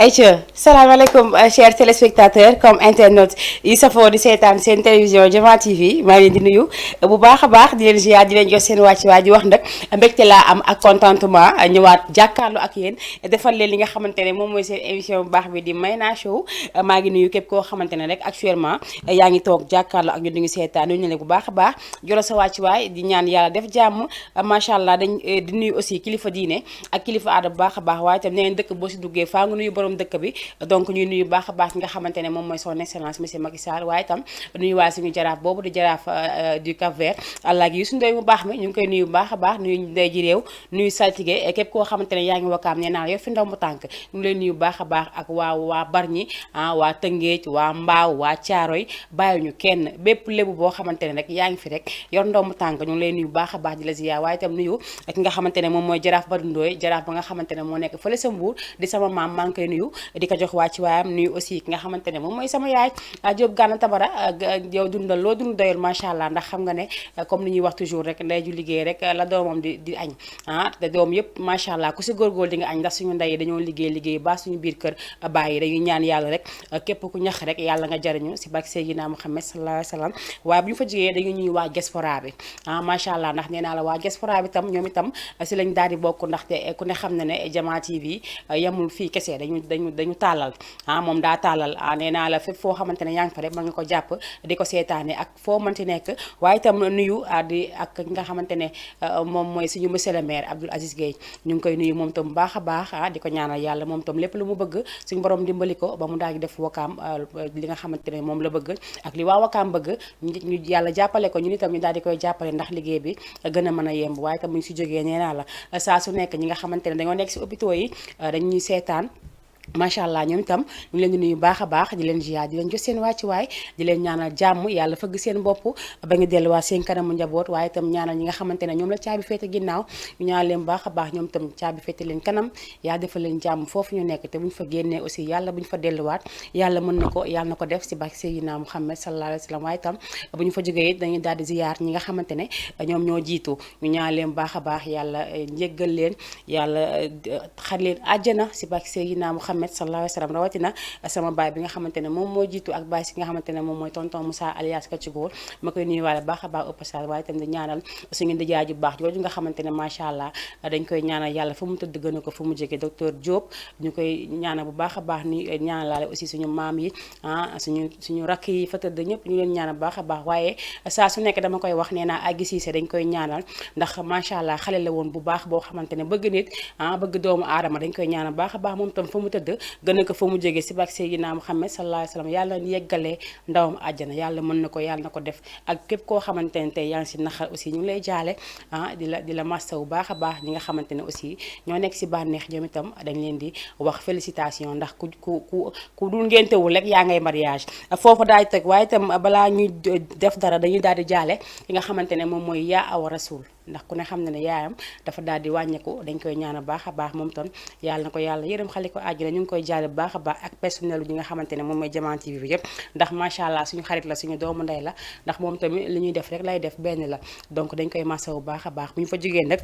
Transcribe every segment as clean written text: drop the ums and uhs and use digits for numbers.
Aïcha salaamaaleykum chers téléspectateurs comme internautes yi safoo di seetaan seen télévision Diama TV maa ngi leen di nuyu bu baax a baax di leen ziar di leen jox seen wàcc waa di wax nag mbégte laa am ak contentement ñëwaat jàkkaarloo ak yéen defal leen li nga xamante ne moom mooy seen émission bu baax bi di Mayna Show. maa ngi nuyu képp koo xamante ne rek actuellement yaa ngi toog jàkkaarloo ak ñun di ngi seetaan nuyu leen bu baax a baax jolo sa wàcc waay di ñaan yàlla def jàmm macha allah dañ di nuyu aussi kilifa diine ak kilifa aada bu baax a baax waaye itam neen dëkk boo si duggee faa nga nuyu borom dëkk bi donc ñuy nuyu baax a baax nga xamante ne moom mooy son excellence monsieur Macky Sall waaye itam nuyu waa suñu jaraaf boobu di jaraaf du Cap Vert allah gi Youssou Ndoye mu baax mi ñu ngi koy nuyu baax a baax nuyu ndey ji réew nuyu saltige képp koo xamante ne yaa ngi wakaam nee naa yow fi ndaw mu tànk ñu ngi leen nuyu baax a baax ak waa Bargny waa Tëngéej waa Mbaaw waa Caaroy bàyyiwuñu kenn bépp lébu boo xamante ne rek yaa ngi fi rek yor ndaw mu tànk ñu ngi leen nuyu baax a baax di la ziyaar waaye itam nuyu ak nga xamante ne moom mooy jaraaf Badou Ndoye jaraaf ba nga xamante ne moo nekk fële sa Mbuur di sama maam maa ngi koy nuyu di ko jox waa ci waayam nuyu aussi ki nga xamante ne moom mooy sama yaay Diop Gana Tabara yow dundal loo dund doyul macha allah ndax xam nga ne comme ni ñuy wax toujours rek ndey ju liggéey rek la doomam di añ te doom yëpp macha allah ku si góorgóor di nga añ ndax suñu ndey dañoo liggéey ba suñu biir kër bàyyi dañuy ñaan yàlla rek képp ku ñax rek yàlla nga jariñu si bak Seydina Muhammad sallallahu alayhi wa sallam waaye bu ñu fa jógee dañu ñuy waa diaspora bi macha allah ndax nee naa la waa diaspora bi tam ñoom itam si lañ daal di bokk ndaxte ku ne xam na ne Diama TV yemul fii kese dañu tàllal moom daa tàllal nee naa la fépp foo xamante ne yaa ngi fa rek ma nga ko jàpp di ko seetaane ak foo mënti nekk waaye itam nuyu ak nga xamante ne moom mooy suñu monsieur le maire Abdoul Aziz Gueye ñu ngi koy nuyu moom tam baax a baax di ko ñaanal yàlla moom tam lépp lu mu bëgg suñu borom dimbali ko ba mu daal di def wakaam li nga xamante ne moom la bëgg ak li waa wakaam bëgg ñu yàlla jàppale ko ñun itam ñu daal di koy jàppale ndax liggéey bi gën a mën a yemb waaye itam bu ñu si jógee nee naa la saa su nekk ñi nga xamante ne dañoo nekk si hôpitaux yi dañuy seetaan macha allah ñoom itam ñu leen di nuyu baax a baax di leen ziar di leen jox seen wàccuwaay di leen ñaanal jàmm yàlla fëgg seen bopp ba ngi delluwaat seen kanamu njaboot waaye itam ñaanal ñi nga xamante ne ñoom la caabi féete ginnaaw ñu ñaanal leen baax a baax ñoom itam caabi féete leen kanam yaa defal leen jàmm foofu ñu nekk te bu ñu fa génnee aussi yàlla bu ñu fa delluwaat yàlla mën na ko yàlla na ko def si baax Seydina Muhammad sallallahu alayhi wa sallam waaye itam bu ñu fa jógee it dañuy daal di ziar ñi nga xamante ne ñoom ñoo jiitu ñu ñaanal leen baax a baax yàlla njéggal leen yàlla xar leen àjjana si baax Seydina Muhammad sallallahu alayhi wa sallam rawatina sama baay bi nga xamante ne moom moo jiitu ak baay si nga xamante ne moom mooy tonton Moussa alias Kacigóor ma koy nuyuwaale baax a baax au passage waaye itam di ñaanal suñu ndijaay ju baax jooju nga xamante ne macha allah dañ koy ñaanal yàlla fu mu tëdd gën a ko fu mu jógee docteur Diop ñu koy ñaanal bu baax a baax ni ñaanalaale aussi suñu maam yi suñu rakk yi fa tëdd ñëpp ñu leen ñaanal baax a baax waaye saa su nekk dama koy wax nee naa Agui Cissé dañ koy ñaanal ndax macha allah xale la woon bu baax boo xamante ne bëgg nit bëgg doomu aadama dañ koy ñaanal baax a baax moom tam fu mu tëdd gën a ko fa mu jógee si bak Seydina Muhammad sallallahu alayhi wa sallam yàlla na yeggalee ndawam àjjana yàlla mën na ko yàlla na ko def ak képp koo xamante ne tey yaa ngi si naxar aussi ñu ngi lay jaale di la massa bu baax a baax ñi nga xamante ne aussi ñoo nekk si bànneex ñoom itam dañ leen di wax félicitation ndax ku dul ngéntewul rek yaa ngay mariage foofu daay teg waaye itam balaa ñuy def dara dañuy daal di jaale ki nga xamante ne moom mooy yaa awa rasul ndax ku ne xam ne ne yaayam dafa daal di wàññeeku dañ koy ñaanal baax a baax moom tam yàlla na ko yàlla yërëm xale ko àjjana ñu ngi koy jaale bu baax a baax ak personnel ñi nga xamante ne moom mooy Diama TV bi yëpp ndax macha allah suñu xarit la suñu doomu ndey la ndax moom tamit li ñuy def rek lay def benn la donc dañ koy massa bu baax a baax bu ñu fa jógee nag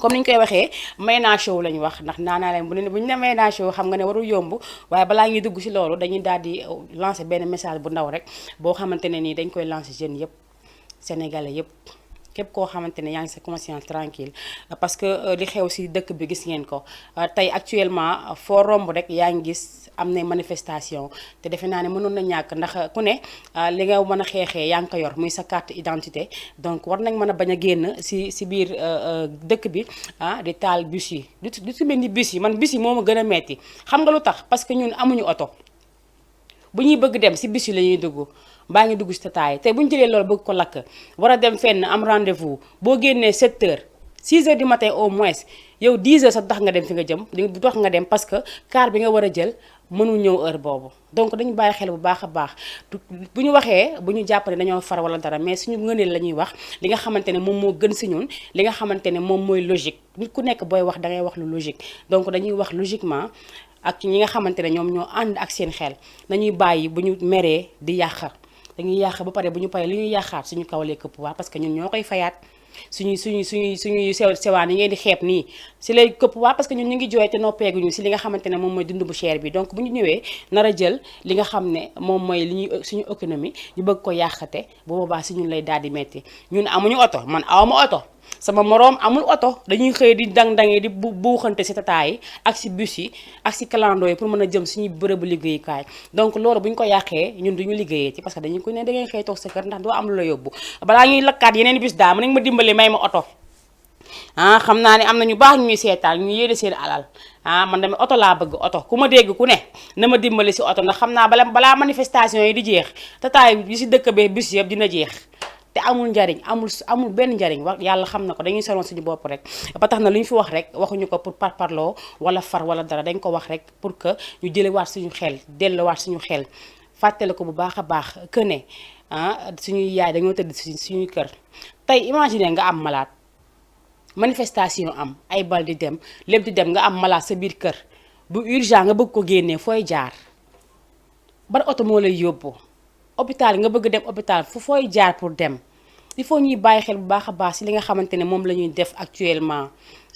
comme ni ñu koy waxee Mayna Show lañu wax ndax naanaa leen bu ñu ne Mayna Show xam nga ne warul yomb waaye balaa ñuy dugg si loolu dañuy daal di lancer benn message bu ndaw rek boo xamante ne nii dañ koy lancer jeunes yëpp sénégalais yëpp képp koo xamante ne yaa ngi sa conscience tranquille parce que li xew si dëkk bi gis ngeen ko tey actuellement foo romb rek yaa ngi gis am na manifestation te defe naa ne mënoon na ñàkk ndax ku ne li nga mën a xeexee yaa ngi ko yor muy sa carte identité donc war nañ mën a bañ a génn si biir dëkk bi di taal bus yi du si mel ni bus yi man bus yi moo ma gën a metti xam nga lu tax parce que ñun amuñu oto bu ñuy bëgg dem si bus yi la ñuy dugg baa ngi dugg si tataay te bu ñu jëlee loolu bëgg ko lakk war a dem fenn am rendez-vous boo génnee 7 heures 6 heures du matin au moins yow 10 heures sax tax nga dem fi nga jëm du tax nga dem parce que car bi nga war a jël mënul ñëw heure boobu donc dañu bàyyi xel bu baax a baax bu ñu waxee bu ñu jàpp ne dañoo far wala dara mais suñu ngëneel la ñuy wax li nga xamante ne moom moo gën si ñun li nga xamante ne moom mooy logique nit ku nekk booy wax dangay wax lu logique donc dañuy wax logiquement ak ñi nga xamante ne ñoom ñoo ànd ak seen xel nañuy bàyyi bu ñu meree di yàq dañuy yàq ba pare bu ñu paree li ñuy yàqaat suñu kaw lay këpp waa parce que ñun ñoo koy fayaat suñuy sewaan yi ngeen di xeeb nii si lay këpp waa parce que ñun ñu ngi jooy te noppeeguñu si li nga xamante ne moom mooy dund bu cher bi donc bu ñu ñëwee nar a jël li nga xam ne moom mooy li ñuy suñu économie ñu bëgg ko yàqate bu boobaa si ñun lay daal di metti ñun amuñu oto man awma oto sama moroom amul oto dañuy xëy di dang-dangee di buuxante si tata yi ak si bus yi ak si clando yi pour mën a jëm suñuy bërëbu liggéeyukaay donc loolu bu ñu ko yàqee ñun duñu liggéeyee ci parce que dañu ko ne da ngeen xëy toog sa kër ndax doo am lu la yóbbu balaa ñuy lakkaat yeneen bus daa mën nañ ma dimbali may ma oto xam naa ne am na ñu baax ñuy seetaan ñu yéene seen alal man dama oto laa bëgg oto ku ma dégg ku ne na ma dimbali si oto ndax xam naa balaa manifestation yi di jeex tataay yi si dëkk bee bus yëpp dina jeex te amul njariñ amul benn njariñ wax yàlla xam na ko dañuy soloon suñu bopp rek ba tax na lu ñu fi wax rek waxuñu ko pour parparloo wala far wala dara dañ ko wax rek pour que ñu jëlewaat suñu xel delluwaat suñu xel fàttale ko bu baax a baax que ne suñuy yaay dañoo tëdd suñuy kër tey imagine nga am malade manifestation am ay bal di dem lépp di dem nga am malade sa biir kër bu urgent nga bëgg ko génnee fooy jaar ban oto moo lay yóbbu hôpital nga bëgg dem hôpital fooy jaar pour dem il faut ñuy bàyyi xel bu baax a baax si li nga xamante ne moom la ñuy def actuellement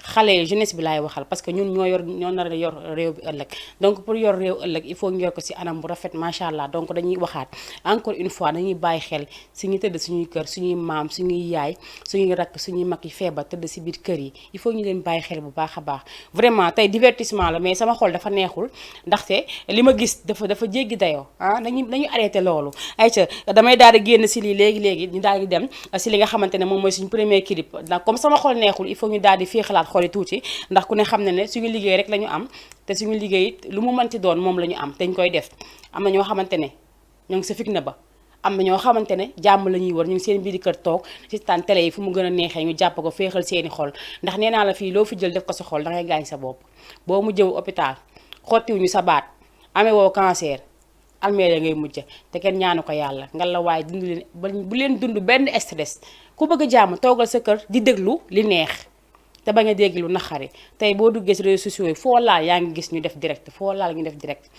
xale jeunesse bi laay waxal parce que ñun ñoo nar a yor réew bi ëllëg donc pour yor réew ëllëg il faut ñu yor ko si anam bu rafet macha allah donc dañuy waxaat encore une fois dañuy bàyyi xel si ñu tëdd suñuy kër suñuy maam suñuy yaay suñuy rakk suñuy mag yi feebar tëdd si biir kër yi il faut ñu leen bàyyi xel bu baax a baax vraiment tey divertissement la mais sama xol dafa neexul ndaxte li ma gis dafa jéggi dayoo dañuy arrêté loolu ayca damay daal di génn si lii léegi ñu daal di dem si li nga xamante ne moom mooy suñu premier clip ndax comme sama xol neexul il faut ñu daal di féexalaat xoli tuuti ndax ku ne xam ne ne suñu liggéey rek la ñu am te suñu liggéey lu mu mënti doon moom la ñu am te ñu koy def am na ñoo xamante ne ñoo ngi sa fitna ba am na ñoo xamante ne jàmm la ñuy wër ñu ngi seen biir kër toog ci tàn télé yi fu mu gën a neexee ñu jàpp ko féexal seeni xol ndax nee naa la fii loo fi jël def ko sa xol dangay gaañ sa bopp boo mu jëw hôpital xottiwuñu sa baat amee woo cancer almeere ngay mujj te kenn ñaanu ko yàlla nga la waaye dund leen bu leen dund benn stress ku bëgg jàmm toogal sa kër di déglu li neex te bañ a dégg lu naxari tey boo duggee si réseaux sociaux yi foo laal yaa ngi gis ñu def direct foo laal ñu def direct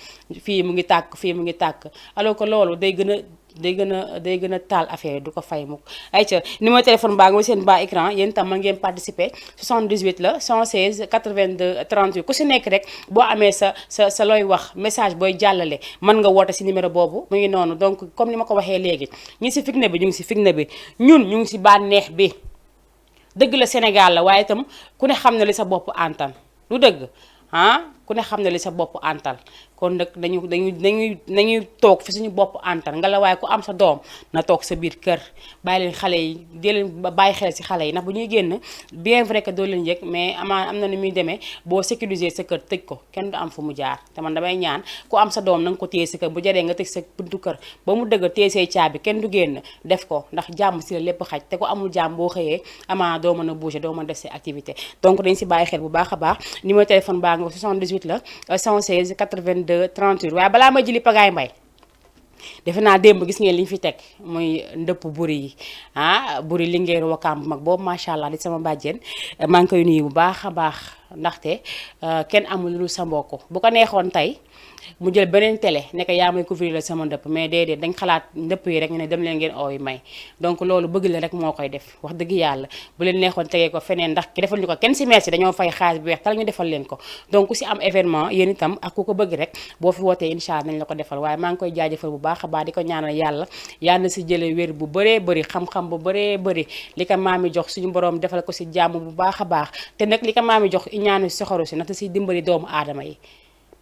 fii mu ngi tàkk fii mu ngi tàkk alors que loolu day gën a taal affaire yi du ko fay mukk ayca numéro téléphone baa nga seen bas écran yéen tam mën ngeen participer 78 la 116 82 38 ku si nekk rek boo amee sa looy wax message booy jàllale mën nga woote si numéro boobu mu ngi noonu donc comme ni ma ko waxee léegi ñi si fitna bi ñu ngi si fitna bi ñun ñu ngi si bànneex bi dëgg la Sénégal la waaye itam ku ne xam na li sa bopp antan lu dëgg ku ne xam ne li sa bopp antal kon nag dañuy toog fi suñu bopp antal nga la waaye ku am sa doom na toog sa biir kër bàyyi leen xale yi di leen bàyyi xel si xale yi ndax bu ñuy génn bien vrai que doo leen yëg mais am na ni muy demee boo sécuriser sa kër tëj ko kenn du am fu mu jaar te man damay ñaan ku am sa doom na nga ko téye sa kër bu jaree nga tëj sa buntu kër ba mu dëgg téye say caabi kenn du génn def ko ndax jàmm si la lépp xaj te ku amul jàmm boo xëyee ama doo mën a bouger doo mën a def say activité donc dañ si bàyyi xel bu baax a baax numéro téléphone baa nga 78 la 116 82 38 waaye balaa ma jëli Pagaye Mbaye defe naa démb gis ngeen li ñu fi teg muy ndëpp buri yi buri Linguère Wakaam bu mag boobu macha allah di sama bàjjen maa ngi koy nuyu bu baax a baax ndaxte kenn amul lu sa mbokk bu ko neexoon tey mu jël beneen télé nekk yaa may couvrir la sama ndëpp mais déedéet dañ xalaat ndëpp yi rek ñu ne dem leen ngeen ooy may donc loolu bëgg la rek moo koy def wax dëgg yàlla bu leen neexoon tegee ko feneen ndax ki defal ñu ko kenn si merci dañoo fay xaalis bu weex tal ñu defal leen ko donc ku si am événement yéen itam ak ku ko bëgg rek boo fi wootee incha allah nañ la ko defal waaye maa ngi koy jaajëfal bu baax a baax di ko ñaanal yàlla na si jële wér bu bëree bëri xam-xam bu bëree bëri li ko maami jox suñu borom defal ko si jàmm bu baax a baax te nag li ko maami jox ñaanu soxoru si ndaxte si dimbali doomu aadama yi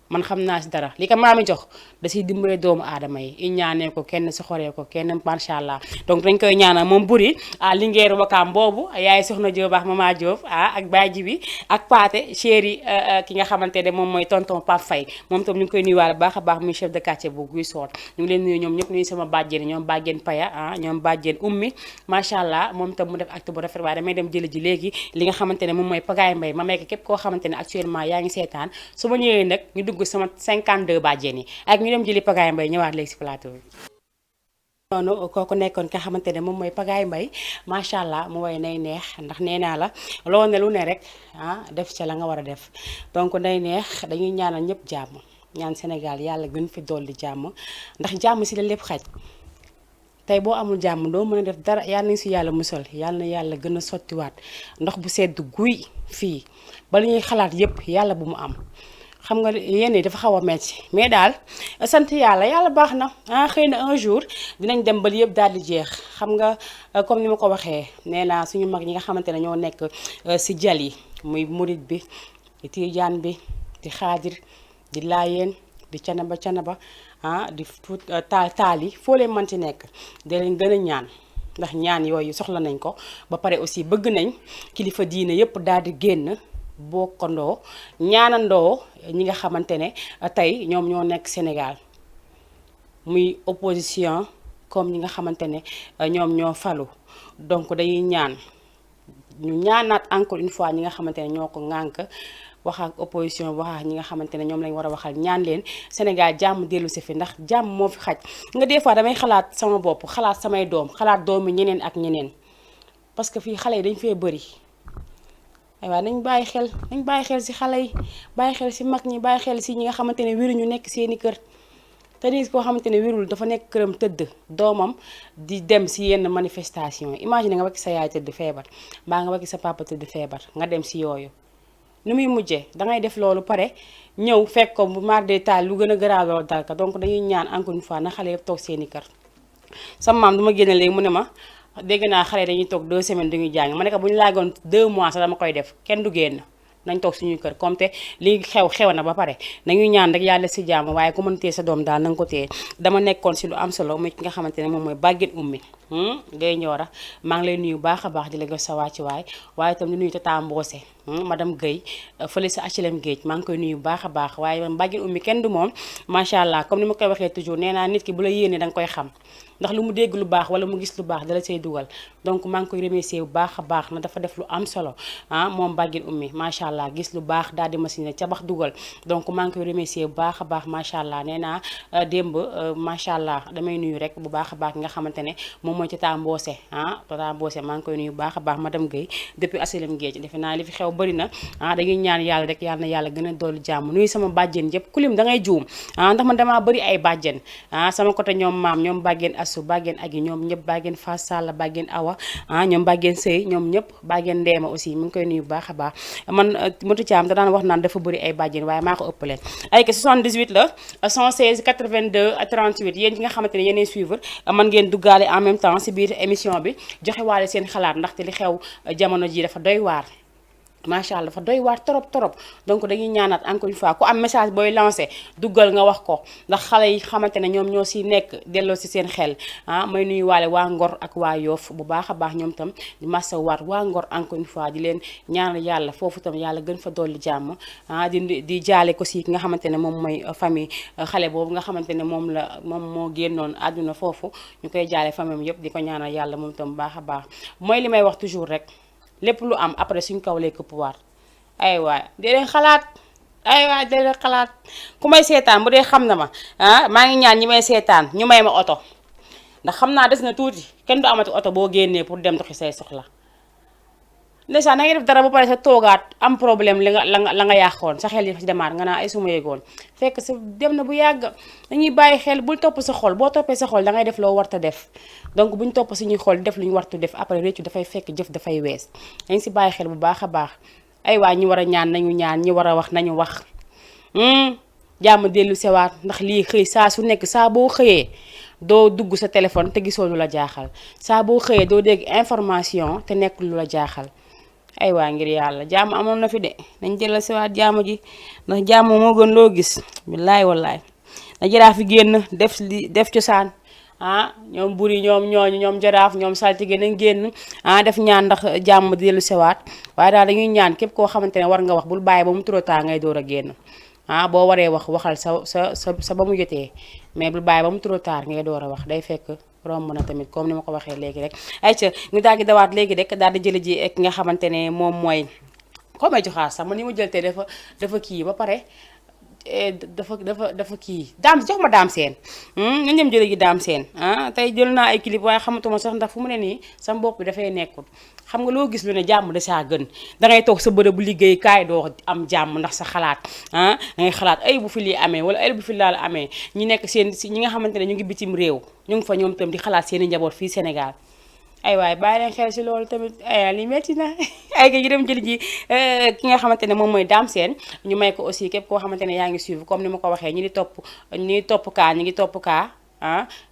man xam naa si dara li ko maami jox da siy dimbale doomu aadama yi i ñaanee ko kenn soxoree ko kenn macha allah donc dañ koy ñaanal moom buri Linguère Wakaam boobu yaay soxna Diop ak mama Diop ak baay ji bi ak paate chéri ki nga xamante ne moom mooy tonton Pape Faye moom tam ñu ngi koy nuyuwaale baax a baax muy chef de quartier bu Guy Soor ñu ngi leen nuyu ñoom ñëpp nuyu sama bàjjen ñoom bàjjen Paya ñoom bàjjen ummi macha allah moom tam mu def acte bu rafet waaye damay dem jëli ji léegi li nga xamante ne moom mooy Pagaye Mbaye ma mekk képp koo xamante ne actuellement yaa ngi seetaan su ma ñëwee nag ñu dugg sama 52 bàjjen yi ak ñu dem jëli Pagaye Mbaye ñëwaat léegi si plateau bi. noonu kooku nekkoon nga xamante ne moom mooy Pagaye Mbaye macha allah mu woy nay neex ndax nee naa la loo ne lu ne rek def ca la nga war a def donc nay neex dañuy ñaanal ñëpp jàmm ñaan Sénégal yàlla gën fi dolli jàmm ndax jàmm si la lépp xaj tey boo amul jàmm doo mën a def dara yàlla nañ si yàlla musal yàlla na yàlla gën a sottiwaat ndox bu sedd guy fii ba li ñuy xalaat yépp yàlla bu mu am. xam nga yenn yi dafa xaw a metti mais daal sant yàlla yàlla baax na xëy na un jour dinañ dem ba yëpp daal di jeex xam nga comme ni ma ko waxee nee naa suñu mag ñi nga xamante ne ñoo nekk si jal yi muy murit bi di tiijaan bi di xaadir di laayeen di canaba di fuut taal yi foo leen mën ci nekk da leen gën a ñaan ndax ñaan yooyu soxla nañ ko ba pare aussi bëgg nañ kilifa diine yëpp daal di génn bokkandoo ñaanandoo ñi nga xamante ne tey ñoom ñoo nekk Sénégal muy opposition comme ñi nga xamante ne ñoom ñoo falu donc dañuy ñaan ñu ñaanaat encore une fois ñi nga xamante ne ñoo ko ŋànk wax ak opposition wax ak ñi nga xamante ne ñoom lañ war a waxal ñaan leen Sénégal jàmm dellu si fi ndax jàmm moo fi xaj nga des fois damay xalaat sama bopp xalaat samay doom xalaat doomi ñeneen ak ñeneen parce que fii xale yi dañ fee bëri waaw nañ bàyyi xel ci xale yi bàyyi xel ci mag ñi bàyyi xel ci ñi nga xamante ne wéruñu nekk seeni kër te nit koo xamante ne wérul dafa nekk këram tëdd doomam di dem ci yenn manifestation imagine nga wakki sa yaay tëdd feebar mbaa nga wakki sa papa tëdd feebar nga dem ci yooyu nu muy mujjee dangay def loolu pare ñëw fekk ko bu mar de taal lu gën a garaaw loolu dal ka donc dañuy ñaan encore une fois na xale yëpp toog seeni kër sama maam du ma génne léegi mu ne ma dégg naa xale dañuy toog 2 semaines duñuy jàng ma ne ko bu ñu laagoon 2 mois sax dama koy def kenn du génn nañ toog suñu kër comme te li xew na ba pare nañuy ñaan rek yàlla si jàmm waaye ku mën téye sa doom daal na nga ko téye dama nekkoon si lu am solo muy ki nga xamante ne moom mooy bàggeen ummi ngay ñoora maa ngi lay nuyu baax a baax di la gës sa wàcc waaye itam di nuyu Tata Mboose madame Guèye fële sa HLM Géej maa ngi koy nuyu baax a baax waaye man bàggeen ummi kenn du moom macha allah comme ni ma koy waxee toujours nee naa nit ki bu la yéene da nga koy xam ndax lu mu dégg lu baax wala mu gis lu baax dala say dugal donc maa ngi koy remercier bu baax a baax na dafa def lu am solo moom bàggeen ummi macha allah gis lu baax daal di machine ca bax dugal donc maa ngi koy remercier bu baax a baax macha allah nee naa démb macha allah damay nuyu rek bu baax a baax nga xamante ne moom mooy Tata Mboose Tata Mboose maa ngi koy nuyu bu baax a baax madame Guèye depuis HLM Géej defe naa li fi xew bëri na dañuy ñaan yàlla rek yàlla na yàlla gën a dolli jàmm nuyu sama bàjjen yëpp kulim da ngay juum ndax man damaa bëri ay bàjjen sama côté ñoom maam ñoom bàggeen asu bàggeen ak yi ñoom ñëpp bàggeen Fass Sall bàggeen Awa ñoom bàggeen Sëy ñoom ñëpp bàggeen Ndeema aussi mu ngi koy nuyu bu baax a baax man Matu Caam da daan wax naan dafa bëri ay bàjjen waaye maa ko ëpp leen ay que 78 la 116 82 38 yéen ñi nga xamante ne yéenay suivre man ngeen duggaale en même temps si biir émission bi joxe waale seen xalaat ndaxte li xew jamono ji dafa doy waar macha allah dafa doy waar trop donc dañuy ñaanaat encore une fois ku am message booy lancé duggal nga wax ko ndax xale yi xamante ne ñoom ñoo si nekk delloo si seen xel may nuyu waale waa Ngor ak waa Yoof bu baax a baax ñoom tam di massa waat waa Ngor encore une fois di leen ñaanal yàlla foofu tam yàlla gën fa dolli jàmm di jaale ko si ki nga xamante ne moom mooy famille xale boobu nga xamante ne moom moo génnoon àdduna foofu ñu koy jaale famille yëpp di ko ñaanal yàlla moom tam baax a baax mooy li may wax toujours rek lépp lu am après suñ kaw lay këpp waar ay waay dee leen xalaat ku may seetaan bu dee xam na ma maa ngi ñaan ñi may seetaan ñu may ma oto ndax xam naa des na tuuti kenn du amati oto boo génnee pour dem doxi say soxla ndeysaan na ngay def dara ba pare sa toogaat am problème la nga yàqoon sa xel yi ci demaat nga naa ay suma yegoon fekk sa dem na bu yàgg dañuy bàyyi xel bul topp sa xol boo toppee sa xol da ngay def loo warta def donc buñ topp suñuy xol def lu ñu wartu def après réccu dafay fekk jëf dafay wees dañ si bàyyi xel bu baax a baax ay waa ñi war a ñaan nañu ñaan ñi war a wax nañu wax jàmm dellu sewaat ndax lii xëy saa su nekk saa boo xëyee doo dugg sa téléphone te gisoo lu la jaaxal saa boo xëyee doo dégg information te nekk lu la jaaxal ay waa ngir yàlla jàmm amoon na fi de nañ jëlal sewaat jàmm ji ndax jàmm moo gën loo gis billaay wallaay na jaraaf fi génn def cosaan ñoom buri ñoom jaraaf ñoom saltige nañ génn def ñaan ndax jàmm dellu sewaat waaye daal dañuy ñaan képp koo xamante ne war nga wax bul bàyyi ba mu trop tard ngay door a génn boo waree waxal sa ba mu jotee mais bul bàyyi ba mu trop tard ngay door a wax day fekk romb na tamit comme ni ma ko waxee léegi rek ayca ñu daal di dawaat léegi rek daal di jële ji ak nga xamante ne moom mooy ko may joxaar sax man ni ma jël tey dafa kii ba pare dafa kii daam jox ma daam seen nañ dem jële ji daam seen tey jël naa ay clip waaye xamatuma sax ndax fu mu ne nii sa bopp bi dafay nekkul xam nga loo gis lu ne jàmm da saa gën dangay toog sa bërëb bu liggéey kaay doo am jàmm ndax sa xalaat dangay xalaat ay bu fi lii amee wala ay bu fi laal amee ñi nekk seen si ñi nga xamante ne ñu ngi bitim réew ñu ngi fa ñoom tam di xalaat seen i njaboot fii Sénégal ay waay bàyyi leen xel si loolu tamit ay li metti na ay ga ñu dem jëli ji ki nga xamante ne moom mooy Dame Sène ñu may ko aussi képp koo xamante ne yaa ngi suivre comme ni ma ko waxee ñi ngi topp kaa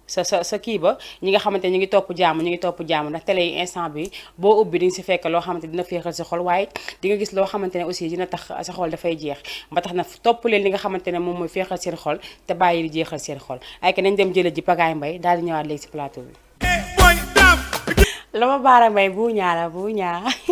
sa kii ba ñi nga xamante ne ñu ngi topp jàmm ndax télé yi instant bi boo ubbi di nga si fekk loo xamante dina féexal sa xol waaye di nga gis loo xamante ne aussi dina tax sa xol dafay jeex ba tax na topp leen li nga xamante ne moom mooy féexal seen xol te bàyyi di jeexal seen xol ay ka nañ dem jële ji Pagaye Mbaye daal di ñëwaat léegi si plateau bi la ma baara mbay bu ñaara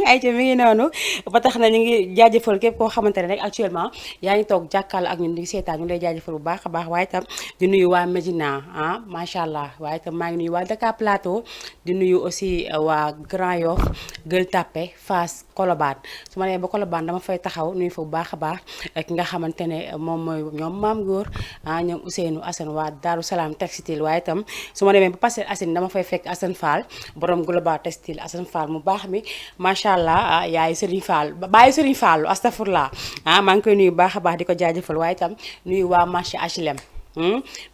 ay ca mi ngi noonu ba tax na ñu ngi jaajëfal képp koo xamante ne rek actuellement yaa ngi toog jàkkaarloo ak ñun di seetaan ñu lay jaajëfal bu baax a baax waaye itam di nuyu waa Médina macha allah waaye itam maa ngi nuyu waa Dakar Plateau di nuyu aussi waa Grand Yoff Gueule Tapée Fass Colobane su ma nee ba Colobane dama fay taxaw nuyu fa bu baax a baax ki nga xamante ne moom mooy ñoom Maam Góor ñoom Ousseynou Assane waa Darou Salaam Textile waaye itam su ma demee ba Parcelles Assainies dama fay fekk Assane Fall borom Global Textile Assane Fall mu baax mi macha allah yaay Serigne Fall bàyyi Serigne Fall astafurlah maa ngi koy nuyu baax a baax di ko jaajëfal waaye itam nuyu waa marché HLM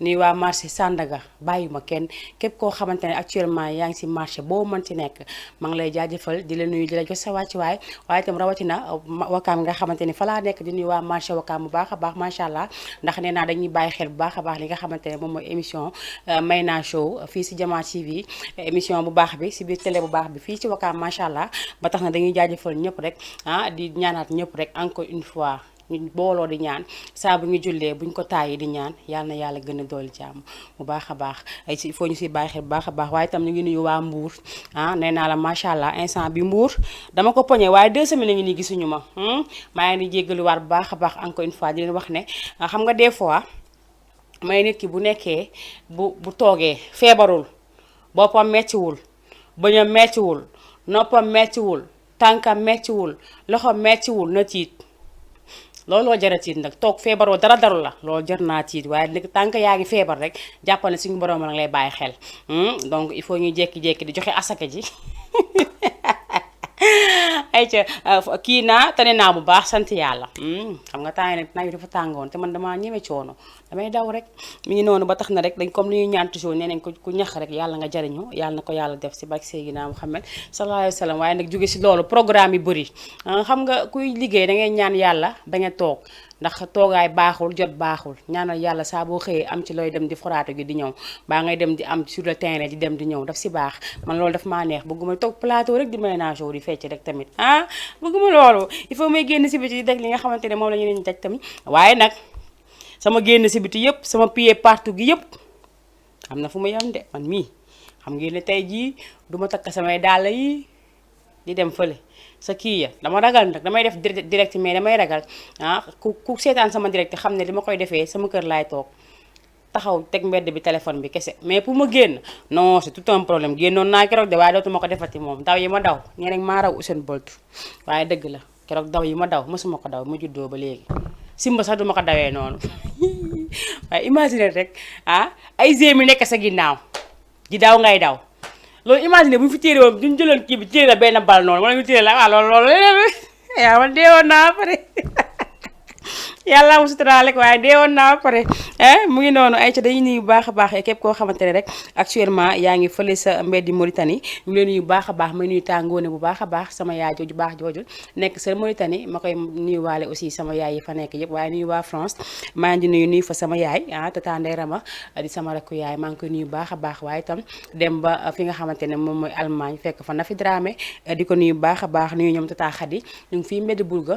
nuyu waa marché Sandaga bàyyi ma kenn képp koo xamante ne actuellement yaa ngi si marché boo mën ci nekk maa ngi lay jaajëfal di la nuyu di la jox sa wàccuwaay waaye itam rawatina wakaam nga xamante ni fa laa nekk di nuyu waa marché wakaam bu baax a baax macha allah ndax nee naa dañuy bàyyi xel bu baax a baax li nga xamante ne moom mooy émission Mayna Show fii si Jama TV émission bu baax bi si biir télé bu baax bi fii ci wakaam macha allah ba tax na dañuy jaajëfal ñëpp rek di ñaanaat ñëpp rek encore une fois ñu booloo di ñaan saa bu ñu jullee buñ ko tàyyi di ñaan yàlla na yàlla gën a dool jàmm bu baax a baax ay il faut ñu si bàyyi xel bu baax a baax waaye itam ñu ngi nuyu waa Mbour nee naa la macha allah instant bi Mbour dama ko poñe waaye 2 semaines la ngi nii gisuñu ma maa ngi di jéggaluwaat bu baax a baax encore une fois di leen wax ne xam nga des fois may nit ki bu nekkee bu toogee feebarul boppam mettiwul bëñam mettiwul noppam mettiwul tànkam mettiwul loxom mettiwul na tiit looloo jar a tiit nag toog feebaroo dara daru la loolu jar naa tiit waaye nag tànk yaa ngi feebar rek jàppal ne suñu borom la lay bàyyi xel donc il faut ñuy jékki-jékki di joxe asaka ji ayca kii naa tane naa bu baax sant yàlla xam nga temps yi nag naaj dafa tàngoon te man damaa ñeme coono damay daw rek mi ngi noonu ba tax na rek dañ comme ni ñuy ñaan toujours nee nañ ko ku ñax rek yàlla nga jariñu yàlla na ko yàlla def si barke Seydina Muhammad sallallahu alayhi wa sallam waaye nag jóge si loolu programme yi bëri xam nga kuy liggéey da ngay ñaan yàlla bañ a toog ndax toogaay baaxul jot baaxul ñaanal yàlla saa boo xëyee am ci looy dem di foraatu gi di ñëw baa ngay dem di am sur le terrain di dem di ñëw daf si baax man loolu daf maa neex bëgguma toog plateau rek di Mayna Show di fecc rek tamit bëgguma loolu il faut may génn si biti di def li nga xamante ne moom la ñeneen ñi daj tamit waaye nag sama génn si biti yëpp sama pied partout gi yëpp am na fu mu yem de man mii xam ngeen ne tey jii du ma takk samay dàll yi di dem fële sa kii ya dama ragal nag damay def direct mais damay ragal ku seetaan sama direct xam ne li ma koy defee sama kër laay toog taxaw teg mbedd bi téléphone bi kese mais pour ma génn non c'est tout un problème génnoon naa keroog de waaye dootuma ko defati moom daw yi ma daw ñeneen maa raw Usain Bolt waaye dëgg la keroog daw yi ma daw mësuma ko daw ma juddoo ba léegi simba sax duma ko dawee noonu waaye imagine rek ay gémi nekk sa ginnaaw di daw ngay daw loolu imagine bu ñu fi téere woon duñu jëloon kii bi téere la benn bal noonu wala ñu téere la loolu leneen yaa man deewoon naa pare yàlla mu suturaale ko waaye deewoon naa pare mu ngi noonu ay ca dañuy nuyu bu baax a baax képp koo xamante ne rek actuellement yaa ngi fële sa mbeddi Mauritanie ñu leen nuyu bu baax a baax may nuyu tàngoone bu baax a baax sama yaay jooju baax jooju nekk sa Mauritanie ma koy nuyu waale aussi sama yaay yi fa nekk yëpp waaye nuyu waa France maa ngi nuyu fa sama yaay tata Ndey Rama di sama rakku yaay maa ngi koy nuyu bu baax a baax waaye itam dem ba fi nga xamante ne moom mooy Allemagne fekk fa Nafi Dramé di ko nuyu bu baax a baax nuyu ñoom tata Khady ñu ngi fii mbeddi Bourga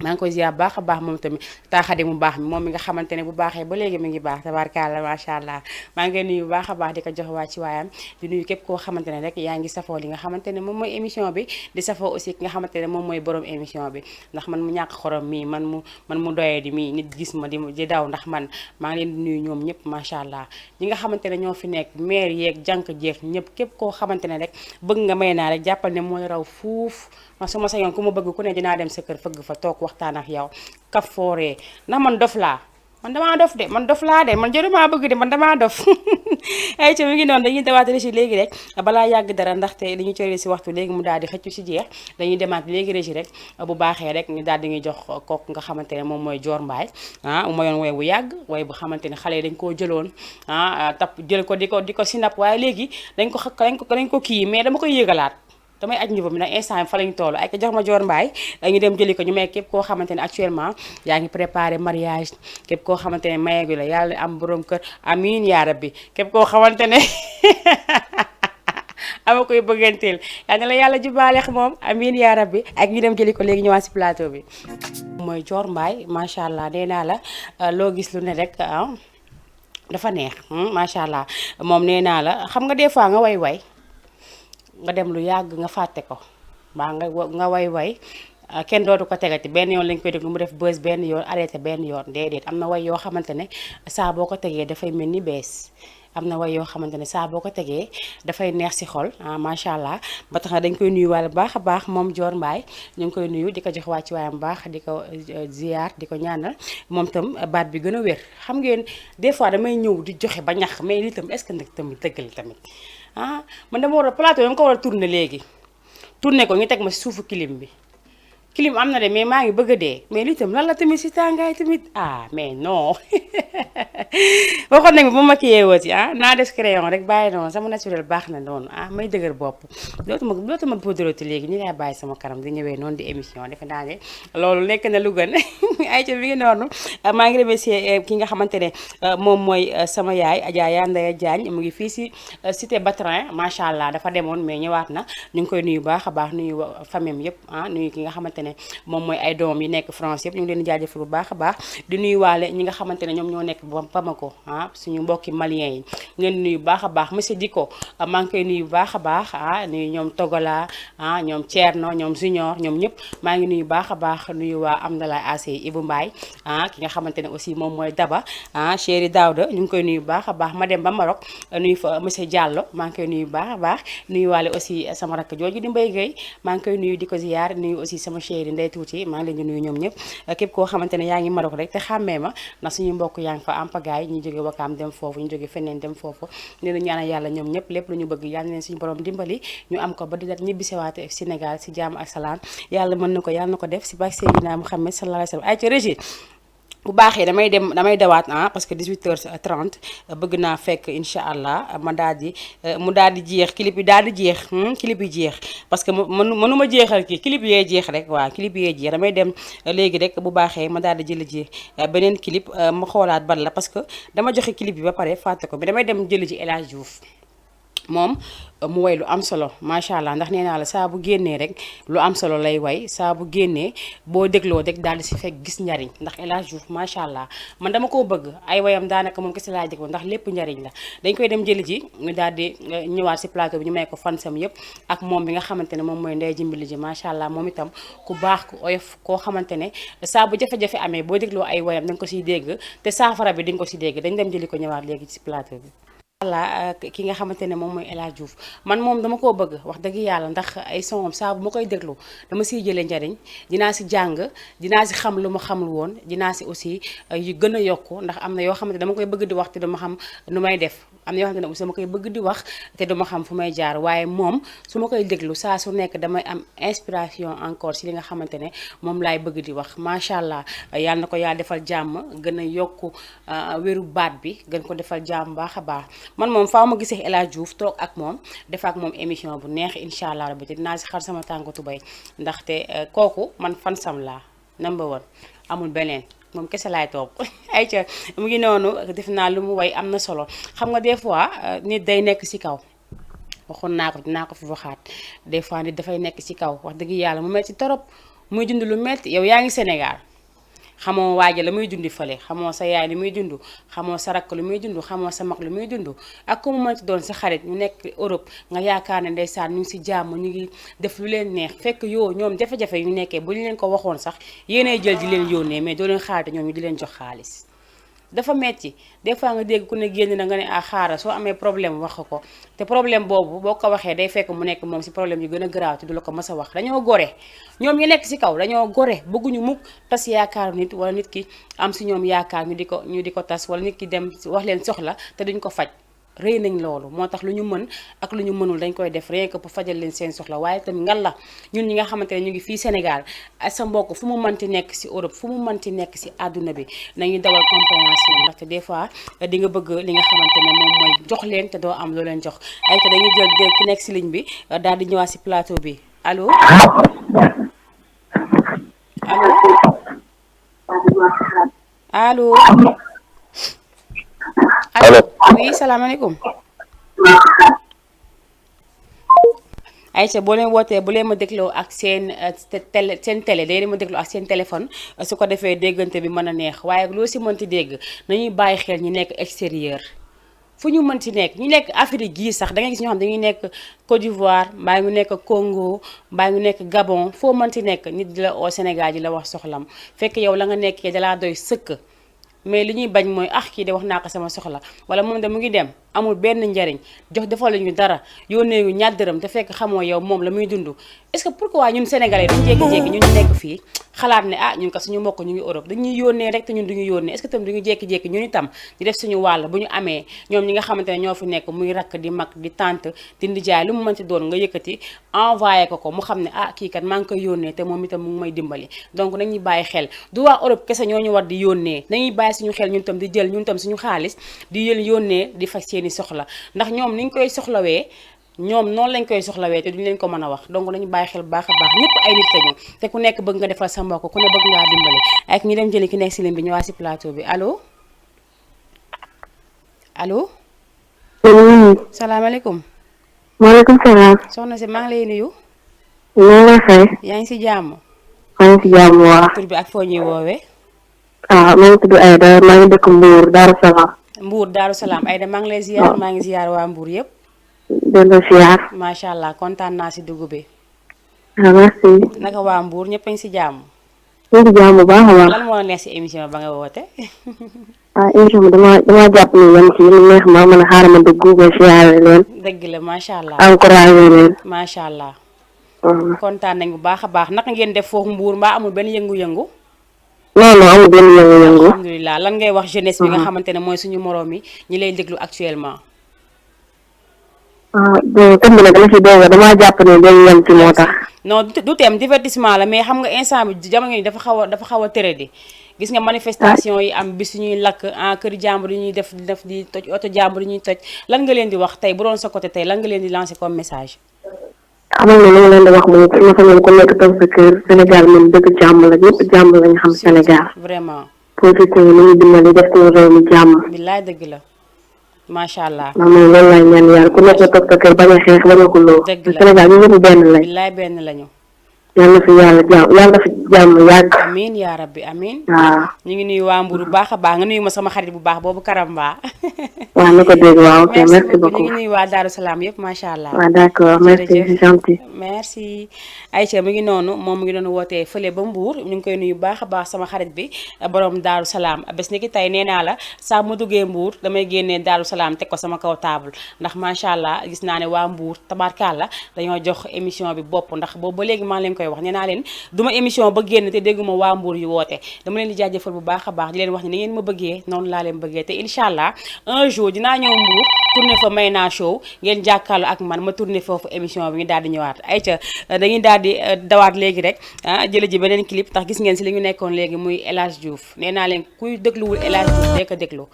maa ngi koy ziar baax a baax moom tamit taaxade mu baax mi moom mi nga xamante ne bu baaxee ba léegi mi ngi baax tabarkalla macha allah maa ngi nuyu bu baax a baax di ko jox waa ci waayam di nuyu képp koo xamante ne rek yaa ngi safoo li nga xamante ne moom mooy émission bi di safoo aussi ki nga xamante ne moom mooy borom émission bi ndax man mu ñàkk xorom mii man mu doyee di mii nit gis ma di daw ndax man maa ngi leen di nuyu ñoom ñëpp macha allah ñi nga xamante ne ñoo fi nekk maire yeeg jànk jeex ñëpp képp koo xamante ne rek bëgg nga Mayna rek jàppal ne mooy raw fuuf ma su ma sañoon ku ma bëgg ku ne dinaa dem sa kër fëgg fa toog waxtaan ak yow kaf fooree ndax man dof laa man damaa dof de man dof laa de man jërumaa bëgg de man damaa dof ay ca mi ngi noonu dañuy demaat régie léegi rek balaa yàgg dara ndaxte li ñu cëree si waxtu léegi mu daal di xëccu si jeex dañuy demaat léegi régie rek bu baaxee rek ñu daal di ñuy jox kooku nga xamante ne moom mooy Dior Mbaye mayoon woy bu yàgg woy bu xamante ne xale yi dañ koo jëloon tap jël ko di ko sinap waaye léegi dañ ko kii mais dama koy yëgalaat damay aj niveau bi nag instant fa lañu toll ay ko jox ma Dior Mbaye ñu dem jëli ko ñu may képp koo xamante ne actuellement yaa ngi préparé mariage képp koo xamante ne mayeegu la yàlla am borom kër amiin yaa rabbi képp koo xamante ne ama koy bëgganteel yaa ne la yàlla jubaaleex moom amiin yaa rabbi ak ñu dem jëli ko léegi ñëwaat si plateau bi mooy Dior Mbaye macha allah nee naa la loo gis lu ne rek dafa neex macha allah moom nee naa la xam nga des fois nga way nga dem lu yàgg nga fàtte ko mbaa nga way kenn dootu ko tegati benn yoon lañ koy déglu mu def buzz benn yoon arrêté benn yoon déedéet am na way yoo xamante ne saa boo ko tegee dafay mel ni bees am na way yoo xamante ne saa boo ko tegee dafay neex si xol macha allah ba tax na dañ koy nuyu wàlla baax a baax moom Dior Mbaye ñu ngi koy nuyu di ko jox wàcc waayam baax di ko ziar di ko ñaanal moom tam baat bi gën a wér xam ngeen des fois damay ñëw di joxe ba ñax mais lii tam est-ce que nag tamit dëgg la tamit man dama war a plateau dama ko war a tourner léegi tourner ko ñu teg ma si suufu clim bi clim am na de mais maa ngi bëgg a dee mais lii tam lan la tamit si tàngaay tamit mais non waxoon nañu bu ma kii wooti naa des crayon rek bàyyi noonu sama naturel baax na noonu may dëgër bopp dootuma poudreoti léegi ñu lay bàyyi sama kanam di ñëwee noonu di émission defe naa ne loolu nekk na lu gën ay ca bi ngi noonu maa ngi remercier ki nga xamante ne moom mooy sama yaay Adja Yandaya Diagne mu ngi fii si cité Batrin macha allah dafa demoon mais ñëwaat na ñu ngi koy nuyu baax a baax nuyu famille yëpp nuyu ki nga xamante ne moom mooy ay doom yi nekk France yëpp ñu ngi leen di jaajëfal bu baax a baax di nuyu waale ñi nga xamante ne ñoom ñoo nekk Bamako suñu mbokki malien yi ngeen nuyu baax a baax monsieur Diko maa ngi koy nuyu baax a baax nuyu ñoom Togola ñoom Thierno ñoom Junior ñoom ñëpp maa ngi nuyu baax a baax nuyu waa Amdalaay AC Ibou Mbaye ki nga xamante ne aussi moom mooy Daba chéri Daouda ñu ngi koy nuyu baax a baax ma dem ba Maroc nuyu fa monsieur Diallo maa ngi koy nuyu baax a baax nuyu waale aussi sama rakk jooju di Mbaye Gueye maa ngi koy nuyu di ko ziyaar nuyu aussi sama chéri Ndey Tuuti maa ngi leen di nuyu ñoom ñëpp képp koo xamante ne yaa ngi Maroc rek te xàmmee ma ndax suñu mbokk yaa ngi fa ampagaay ñu jóge Wakaam dem foofu ñu jóge feneen dem foofu ne ñu ñaanal yàlla ñoom ñëpp lépp lu ñu bëgg yàlla leen suñu borom dimbali ñu am ko ba di dat ñibbi siwaate Sénégal si jàmm ak salaam yàlla mën na ko yàlla na ko def si bak Seydina Muhammad sallallahu alayhi wa sallam ay ca régie bu baaxee damay dawaat parce que 18h30 bëgg naa fekk incha allah mu daal di jeex clip yi daal di jeex clip yi jeex parce que mënuma jeexal kii clip yee jeex rek waaw clip yee jeex damay dem léegi rek bu baaxee ma daal di jëli ji beneen clip ma xoolaat ban la parce que dama joxe clip bi ba pare fàtte ko mais damay dem jëli ji El Hadj Diouf moom mu way lu am solo macha allah ndax nee naa la saa bu génnee rek lu am solo lay way saa bu génnee boo dégloo rek daal di si fekk gis njariñ ndax El Hadj Diouf macha allah man dama koo bëgg ay wayam daanaka moom kese laa déglu ndax lépp njariñ la dañ koy dem jëli ji ñu daal di ñëwaat si plateau bi ñu may ko fansam yëpp ak moom bi nga xamante ne moom mooy Ndeye Jimbili ji macha allah moom itam ku baax ku oyof koo xamante ne saa bu jafe-jafe amee boo dégloo ay wayam da nga ko siy dégg te saafara bi di nga ko si dégg dañ dem jëli ko ñëwaat léegi si plateau bi. voilà ki nga xamante ne moom mooy El Hadj Diouf man moom dama koo bëgg wax dëgg yàlla ndax ay sonam saa bu ma koy déglu dama siy jëlee njariñ dinaa si jàng dinaa si xam lu ma xamul woon dinaa si aussi yu gën a yokku ndax am na yoo xamante dama koy bëgg di wax te dama xam nu may def am na yoo xamante ne aussi dama koy bëgg di wax te dama xam fu may jaar waaye moom su ma koy déglu saa su nekk damay am inspiration encore si li nga xamante ne moom laay bëgg di wax macha allah yàlla na ko yaa defal jàmm gën a yokku wéru baat bi gën ko defal jàmm baax a baax man moom faaw ma gisee El Hadj Diouf toog ak moom def ak moom émission bu neex incha allah rabbi te dinaa si xar sama tànku tubay ndaxte kooku man fansam laa number one amul beneen moom kese laay toog ay ca mu ngi noonu def naa lu mu way am na solo xam nga des fois nit day nekk si kaw waxoon naa ko dinaa ko fi waxaat des fois nit dafay nekk si kaw wax dëgg yàlla mu metti torop muy dund lu metti yow yaa ngi Sénégal xamoo waaja la muy dundi fële xamoo sa yaay li muy dund xamoo sa rakk lu muy dund xamoo sa mag lu muy dund ak ku mu mënti doon sa xarit ñu nekk Europe nga yaakaar ne ndeysaan ñu ngi si jàmm ñu ngi def lu leen neex fekk yoo ñoom jafe-jafe yu nekkee bu ñu leen ko waxoon sax yéenay jël di leen yónnee mais doo leen xaarate ñoom ñu di leen jox xaalis dafa metti des fois nga dégg ku ne génn na nga ne ah xaaral soo amee problème wax ko te problème boobu boo ko waxee day fekk mu nekk moom si problème yu gën a garaaw te du la ko mës a wax dañoo gore ñoom ñu nekk si kaw dañoo gore bëgguñu mukk tas yaakaar nit wala nit ki am si ñoom yaakaar ñu di ko tas wala nit ki dem wax leen soxla te duñ ko faj rëy nañ loolu moo tax lu ñu mën ak lu ñu mënul dañ koy def rien que pour fajal leen seen soxla waaye tamit ngal la ñun ñi nga xamante ne ñu ngi fii Sénégal ak sa mbokk fu mu mënti nekk si Europe fu mu mënti nekk si àdduna bi nañuy dawal compréhension ndaxte des fois di nga bëgg li nga xamante ne moom mooy jox leen te doo am loo leen jox ay te dañuy jël dégg ki nekk si ligne bi daal di ñëwaat si plateau bi allo allo allo oui salaamaaleykum Aïcha boo leen wootee bu leen ma dégloo ak seen télé day leen ma dégloo ak seen téléphone su ko defee déggante bi mën a neex waaye loo si mënti dégg nañuy bàyyi xel ñu nekk extérieur fu ñu mënti nekk ñu nekk Afrique gii sax da ngay gis ñoo xam dañuy nekk Côte d'Ivoire mbaa ñu nekk Congo mbaa ñu nekk Gabon foo mënti nekk nit di la au Sénégal di la wax soxlam fekk yow la nga nekkee dalaa doy sëkk mais li ñuy bañ mooy kii de wax naa ko sama soxla wala moom de mu ngi dem amul benn njariñ jox defal ñu dara yónnee ñu ñaar dërëm te fekk xamoo yow moom la muy dund est-ce que pourquoi ñun sénégalais duñ jékki-jékki ñun ñu nekk fii xalaat ne ñun ko suñu mbokk ñu ngi Europe dañuy yónnee rek te ñun duñu yónnee est-ce que tam duñu jékki-jékki ñun itam di def suñu wàll bu ñu amee ñoom ñi nga xamante ne ñoo fi nekk muy rakk di mag di tante di ndijaay lu mu mënti doon nga yëkkati envoyé ko mu xam ne kii kat maa ngi koy yónnee te moom itam mu ngi may dimbali donc nañuy bàyyi xel du waa Europe kese ñoo ñu war di yónnee nañuy bàyyi suñu xel ñun tam di jël ñun tam suñu xaalis di jël yónnee di faj seeni soxla ndax ñoom niñ koy soxlawee ñoom noonu lañ koy soxlawee te duñ leen ko mën a wax donc nañu bàyyi xel bu baax a baax ñëpp ay nit lañu te ku nekk bëgg nga defal sa mbokk ku ne bëgg ngaa dimbali ak ñi dem jëli ki nekk si ligne bi ñëwaat si plateau bi allo allo. salaamaaleykum. maaleykum salaam. soxna si maa ngi lay nuyu. maa ngi lay fay. yaa ngi si jàmm. maa ngi si jàmm waaw. tur bi ak foo ñuy woowee. maa ngi tudd Aïda maa ngi dëkk Mbour Darou Salaam. Mbour Darou Salaam Aïda maa ngi lay ziar maa ngi ziar waa Mbour yëpp. delloo ziar. macha allah kontaan naa si dugub bi. merci. naka waa Mbour ñëpp a ngi si jàmm. ñu ngi si jàmm bu baax a baax. lan moo la neex si émission ba nga woote. émission bi dama jàpp ni yéen ci lu neex ma mën a xaaral ma dugg ba ziare leen. dëgg la macha allah encouragé leen. macha allah. kontaan nañ bu baax a baax naka ngeen def foofu Mbour mbaa amul benn yëngu-yëngu. non amul benn yëngu-yëngu. alhamdulilah lan ngay wax jeunesse bi nga xamante ne mooy suñu moroom yi ñi lay déglu actuellement. bon thème bi nag dama si doog damaa jàpp ne day yem ci moo tax. non du thème divertissement la mais xam nga instant bi jamono yi dafa xaw a tere di gis nga manifestation yi am bis ñuy lakk kër jàmbur yi ñuy def di toj oto jàmbur yi ñuy toj lan nga leen di wax tey bu doon sa côté tey lan nga leen di lancer comme message. xamal ne li ma leen di wax mooy ma sañoon ku nekk toog sa kër Sénégal moom dëkk jàmm la ñëpp jàmm lañu xam Sénégal. vraiment. position yi nañu dimbali def suñu réew mi jàmm. billaay dëgg la macha allah. man moom loolu laay ñaan yàlla ku nekk toog sa kër bañ a xeex bañ a xuloo. dëgg la Sénégal ñu ñëpp benn lañ. billaay benn lañu. yàlla na fi yàlla na fi jàmm yàgg. amiin yaa rabbi amiin. waaw. ñu ngi nuyu waa Mbour bu baax a baax nga nuyu ma sama xarit bu baax boobu Karamba. waaw na ko dégg waaw ok merci beaucoup ñu ngi nuyu waa Darou Salaam yëpp macha allah. waaw d'accord merci c'est gentil. merci Aïcha mu ngi noonu moom mu ngi doon wootee fële ba Mbour ñu ngi koy nuyu baax a baax sama xarit bi borom Darou Salaam bés ni ki tey nee naa la saa ma duggee Mbour damay génnee Darou Salaam teg ko sama kaw table ndax macha allah gis naa ne waa Mbour tabarkalla dañoo jox émission bi bopp ndax boobu ba léegi maa ngi leen koy wax nee naa leen duma émission ba génn te dégguma waa Mbour yu woote dama leen di jaajëfal bu baax a baax di leen wax ne ni ngeen ma bëggee noonu laa leen bëggee te incha allah un jour dinaa ñëw Mbour tourné fa Mayna Show ngeen jàkkaarloo ak man ma tourné foofu émission bi ñu daal di ñëwaat ayca dañuy daal di dawaat léegi rek jële ji beneen clip ndax gis ngeen si li ñu nekkoon léegi muy El Hadj Diouf nee naa leen kuy dégluwul El Hadj Diouf dee ko déglu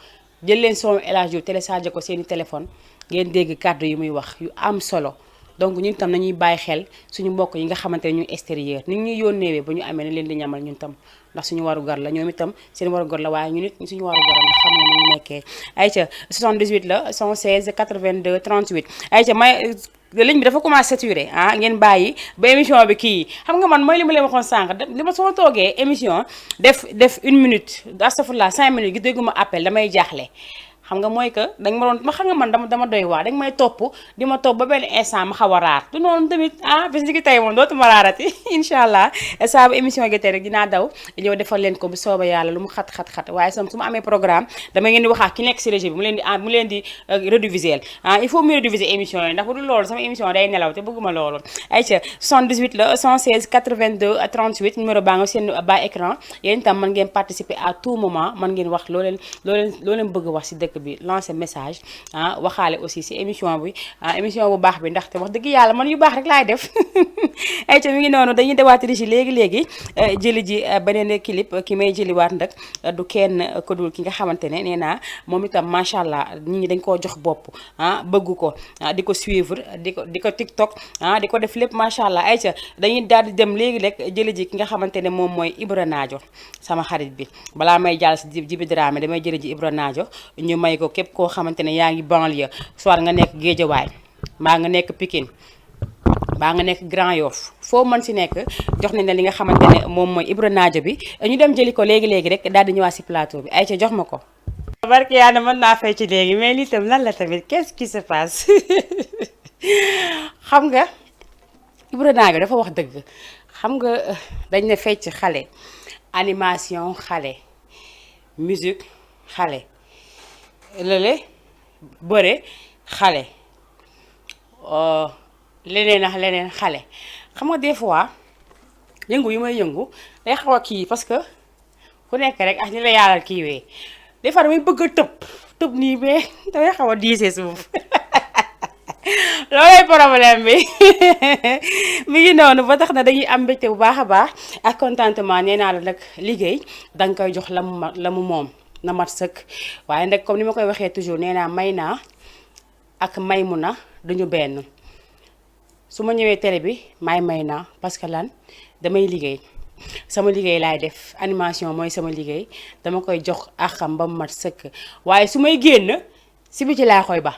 jël leen son El Hadj Diouf téléchargé ko seeni téléphone ngeen dégg kàddu yi muy wax yu am solo donc ñun tam nañuy bàyyi xel suñu mbokk yi nga xamante ne ñu extérieur ni ñuy yónneewee ba ñu amee ne leen di ñamal ñun tam ndax suñu waru gar la ñoom itam seen waru gar la waaye ñun it suñu waru gar la ndax xam ne ni ñu nekkee ayca 78 la 116 82 38 ayca may ligne bi dafa commencé saturé ngeen bàyyi ba émission bi kii xam nga man mooy li ma leen waxoon sànq li ma soo toogee émission def 1 minute astafurlah 5 minutes gi dégguma appel damay jaaxle xam nga mooy que dañ ma doon ma xam nga man dama doy waa dañ may topp di ma topp ba benn instant ma xaw a raar du noonu tamit bés ni ki tey moom dootuma raarati incha allah saa bu émission gi tey rek dinaa daw ñëw defal leen ko bu sooba yàlla lu mu xat waaye sam su ma amee programme dama ngeen di waxaa ki nekk si régie bi mu leen di rediviser il faut mu rediviser émission yi ndax bu dul loolu sama émission day nelaw te bëgguma loolu ayca 78 la 116 82 38 numéro baa nga seen bas écran yéen itam mën ngeen participer à tout moment mën ngeen wax loo leen bëgg wax si dëkk bi lancer message waxaale aussi si émission bi émission bu baax bi ndaxte wax dëgg yàlla man yu baax rek laay def ayca mi ngi noonu dañuy dewaat régie léegi jëli ji beneen clip ki may jëliwaat nag du kenn ko dul ki nga xamante ne nee naa moom itam macha allah nit ñi dañ koo jox bopp bëgg ko di ko suivre di ko TikTok di ko def lépp macha allah ayca dañuy daal di dem léegi rek jëli ji ki nga xamante ne moom mooy Ibra Nadio sama xarit bi balaa may jàll si Djiby Dramé damay jëli ji Ibra Nadio ñu may ko képp koo xamante ne yaa ngi banlieue soit nga nekk Guédiawaye mbaa nga nekk Pikine baa nga nekk Grand Yoff foo mën si nekk jox nañ la li nga xamante ne moom mooy Ibra Nadio bi ñu dem jëli ko léegi rek daal di ñëwaat si plateau bi ayca jox ma ko. barke yaa ne mën naa fay ci léegi mais lii tam lan la tamit qu'est-ce qui se passe xam nga Ibra Nadio dafa wax dëgg xam nga dañ ne fecc xale animation xale musique xale lële bëre xale leneen ak leneen xale xam nga des fois yëngu yi may yëngu day xaw a kii parce que ku nekk rek ak ni la yàllal kiiwee des fois damay bëgg a tëb nii mais damay xaw a diisee suuf loolay problème bi mi ngi noonu ba tax na dañuy am mbégte bu baax a baax ak contentement nee naa la nag liggéey danga koy jox la mu moom na mat sëkk waaye nag comme ni ma koy waxee toujours nee naa may naa ak may mu na duñu benn su ma ñëwee télé bi may naa parce que lan damay liggéey sama liggéey laay def animation mooy sama liggéey dama koy jox axam ba mu mat sëkk waaye su may génn si biti laa koy ba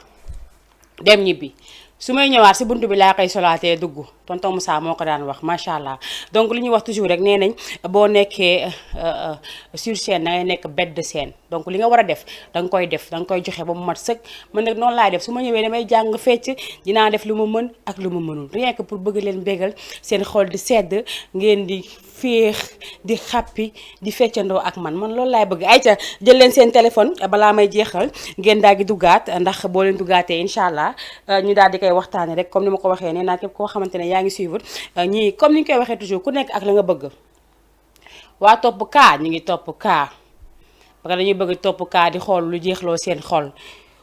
dem ñibbi su may ñëwaat si buntu bi laa koy solaatee dugg tonton Moussa moo ko daan wax macha allah donc li ñuy wax toujours rek nee nañ boo nekkee sur scène da ngay nekk bête de scène donc li nga war a def da nga koy joxe ba mu mat sëkk man nag noonu laay def su ma ñëwee damay jàng fecc dinaa def lu ma mën ak lu ma mënul rien que pour bëgg leen bégal seen xol di sedd ngeen di féex di xàppi di feccandoo ak man loolu laay bëgg ayca jël leen seen téléphone balaa may jeexal ngeen daal di duggaat ndax boo leen duggaatee incha allah ñu daal di koy waxtaane rek comme ni ma ko waxee nee naa képp koo xamante ne yaa ngi suivre ñii comme ni ñu koy waxee toujours ku nekk ak la nga bëgg waa topp kaa ñu ngi topp kaa parce que dañuy bëgg topp kaa di xool lu jeexloo seen xol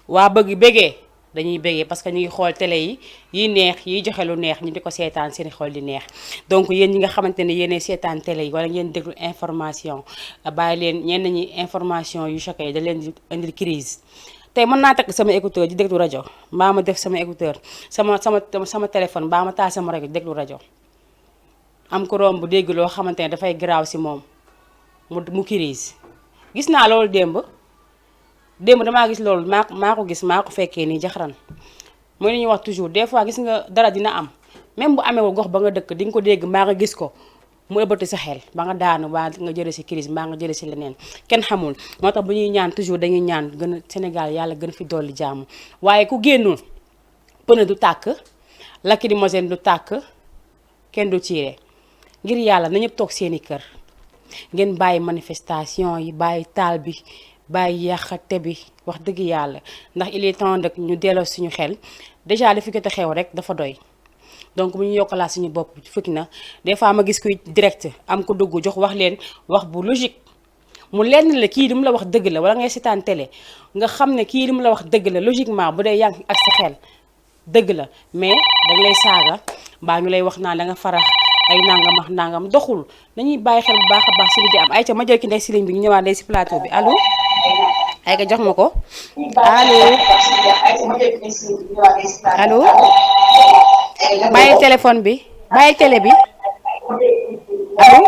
waa bëgg bégee dañuy bégee parce que ñu ngi xool télé yi neex yiy joxe lu neex ñu di ko seetaan seen xol di neex donc yéen ñi nga xamante ne yéenay seetaan télé yi wala ngeen déglu information bàyyi leen ñenn ñi information yu choqué da leen di indil crise tey mën naa takk sama écouteur di déglu rajo mbaa ma def sama écouteur sama téléphone mbaa ma taal sama rajo di déglu rajo am ko romb bu dégg loo xamante ne dafay garaaw si moom mu crise gis naa loolu démb damaa gis loolu maa ko gis maa ko fekkee nii jaxaran mooy li ñuy wax toujours des fois gis nga dara dina am même bu amewul gox ba nga dëkk di nga ko dégg maa nga gis ko mu ëbbati sa xel ba nga daanu waa nga jële si crise mbaa nga jële si leneen kenn xamul moo tax bu ñuy ñaan toujours dañuy ñaan gën a Sénégal yàlla gën fi dolli jàmm waaye ku génnul pneu du tàkk lacrymogène du tàkk kenn du tiire ngir yàlla na ñëpp toog seeni kër ngeen bàyyi manifestation yi bàyyi taal bi bàyyi yàqate bi wax dëgg yàlla ndax il est temps nag ñu delloo suñu xel déjà li fi jot a xew rek dafa doy donc bu ñu yokkalaat suñu bopp fukki na des fois ma gis kuy direct am ko dugg jox wax leen wax bu logique mu lenn la kii li mu la wax dëgg la wala ngay seetaan télé nga xam ne kii li mu la wax dëgg la logiquement bu dee yaa ngi ak sa xel dëgg la mais dañ lay saaga mbaa ñu lay wax naa da nga farax ay nangam ak nangam doxul nañuy bàyyi xel bu baax a baax si li di am ayca ma jël ki ndey si ligne bi ñu ñëwaat ndey si plateau bi allo ay ka jox ma ko allo bàyyi téléphone bi bàyyi télé bi allo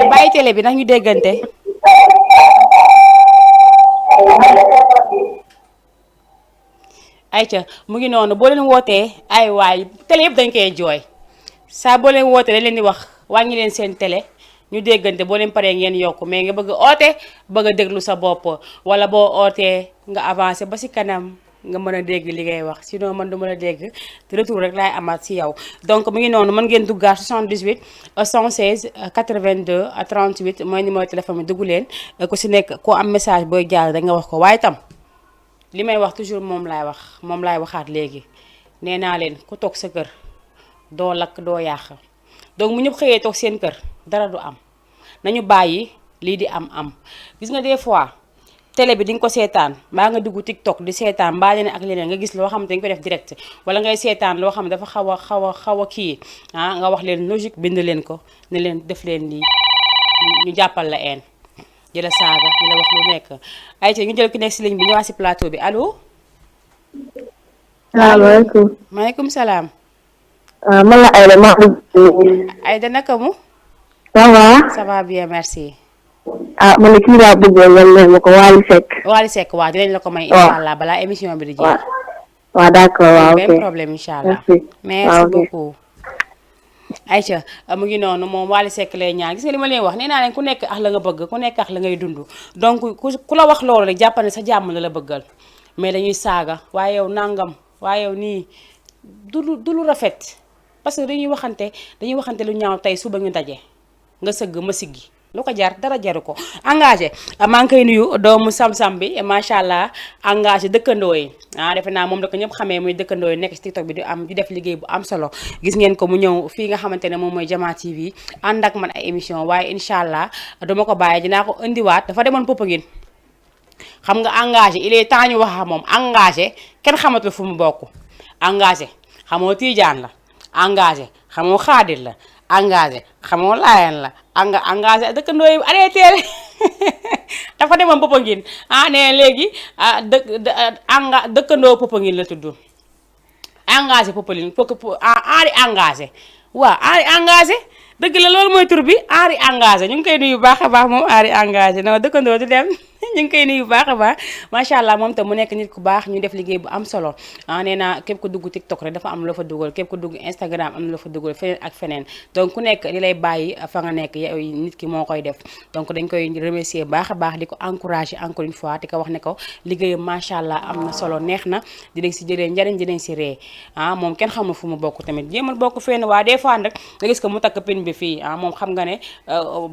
bàyyi télé bi ndax ñu déggante ayca mu ngi noonu boo leen wootee ay waay télé yëpp dañ koy jooy saa boo leen wootee dañ leen di wax wàññi leen seen télé ñu déggante boo leen paree ngeen yokk mais nga bëgg oote bëgg a déglu sa bopp wala boo ootee nga avancé ba si kanam nga mën a dégg li ngay wax sinon man du mën a dégg te retour rek laay amaat si yow. donc mu ngi noonu mën ngeen duggaat 78 116 82 38 mooy numéro téléphone bi dugg leen ku si nekk ku am message booy jàll rek nga wax ko waaye tam li may wax toujours moom laay waxaat léegi nee naa leen ku toog sa kër doo lakk doo yàq donc mu ñëpp xëyee toog seen kër dara du am nañu bàyyi lii di am gis nga des fois. télé bi di nga ko seetaan mbaa nga dugg TikTok di seetaan mbaa leneen ak leneen nga gis loo xam ne dañu ko def direct wala ngay seetaan loo xam ne dafa xaw a kii nga wax leen logique bind leen ko ne leen def leen lii ñu jàppal la een di la saaga di la wax lu nekk ay ñu jël ki nekk si ligne bi ñëwaat si plateau bi allo. salaamaaleykum. maaleykum salaam. man la Aïda maa ngi. Aïda naka mu. ça va. ça va bien merci. man de kii laa bëggoon ngeen ne ma ko Wally Seck. Wally Seck waaw dinañ la ko may. incha allah balaa émission bi di jeex. waaw d'accord waaw ok benn problème incha allah. merci beaucoup. Aïcha mu ngi noonu moom Wally Seck lay ñaan gis nga li ma leen wax nee naa leen ku nekk ak la nga bëgg ku nekk ak la ngay dund donc ku la wax loolu rek jàppal ne sa jàmm la bëggal mais dañuy saaga waaye yow nangam waaye yow nii du lu rafet parce que dañuy waxante lu ñaaw tey suba ñu daje nga sëgg ma siggi lu ko jar dara jaru ko engagé maa ngi koy nuyu doomu sam-sam bi macha allah engagé dëkkandoo yi defe naa moom da ko ñëpp xamee muy dëkkandoo yi nekk ci TikTok bi di def liggéey bu am solo gis ngeen ko mu ñëw fii nga xamante ne moom mooy Jama TV ànd ak man ay émission waaye incha allah duma ko bàyyi dinaa ko indiwaat dafa demoon Popenguine xam nga engagé il est temps ñu wax moom engagé kenn xamatul fu mu bokk engagé xamoo Tiijaan la engagé xamoo Xaadir la engagé xamoo Laayeen la engagé dëkkandoo yi arrêté dafa demoon Popenguine nee léegi dëkkandoo Popenguine la tudd engagé Popenguine Henri engagé waaw Henri engagé dëgg la loolu mooy tur bi Henri engagé ñu ngi koy nuyu baax a baax moom Henri engagé non dëkkandoo du dem ñu ngi koy nuyu baax a baax macha allah moom tam mu nekk nit ku baax ñu def liggéey bu am solo nee naa képp ku dugg TikTok rek dafa am loo fa dugal képp ku dugg Instagram am na loo fa dugal feneen ak feneen donc ku nekk li lay bàyyi fa nga nekk yow nit ki moo koy def donc dañ koy remercier baax a baax di ko encourager encore une fois di ko wax ne ko liggéeyam macha allah am na solo neex na dinañ si jëlee njariñ dinañ si ree moom kenn xamul fu mu bokk tamit jéemal bokk fenn waa des fois nag nga gis ko mu takk pin bi fii moom xam nga ne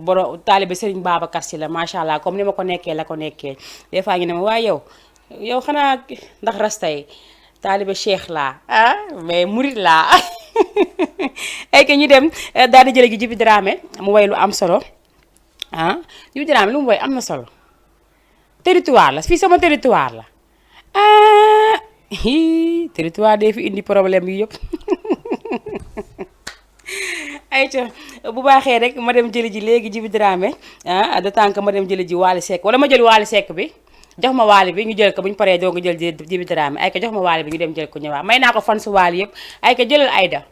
boro taalibe Serigne Babacar Sy la macha allah comme ni ma ko nekkee la ko nekkee des fois ñu ne ma waaye yow xanaa ndax rastay taalibe Cheikh laa mais murit laa ay que ñu dem daal di jële gi Djiby Dramé mu way lu am solo Djiby Dramé lu mu way am na solo territoire la fii sama territoire la territoire dee fi indi problème yi yëpp ayca bu baaxee rek ma dem jëli ji léegi Djiby Dramé de tant que ma dem jëli ji Wally Seck wala ma jël Wally Seck bi jox ma Wally bi ñu jël ko bu ñu paree doo nga jël Djiby Dramé ayca jox ma Wally bi ñu dem jël ko ñëwaat may naa ko fan su Wally yëpp ayca jëlal Aïda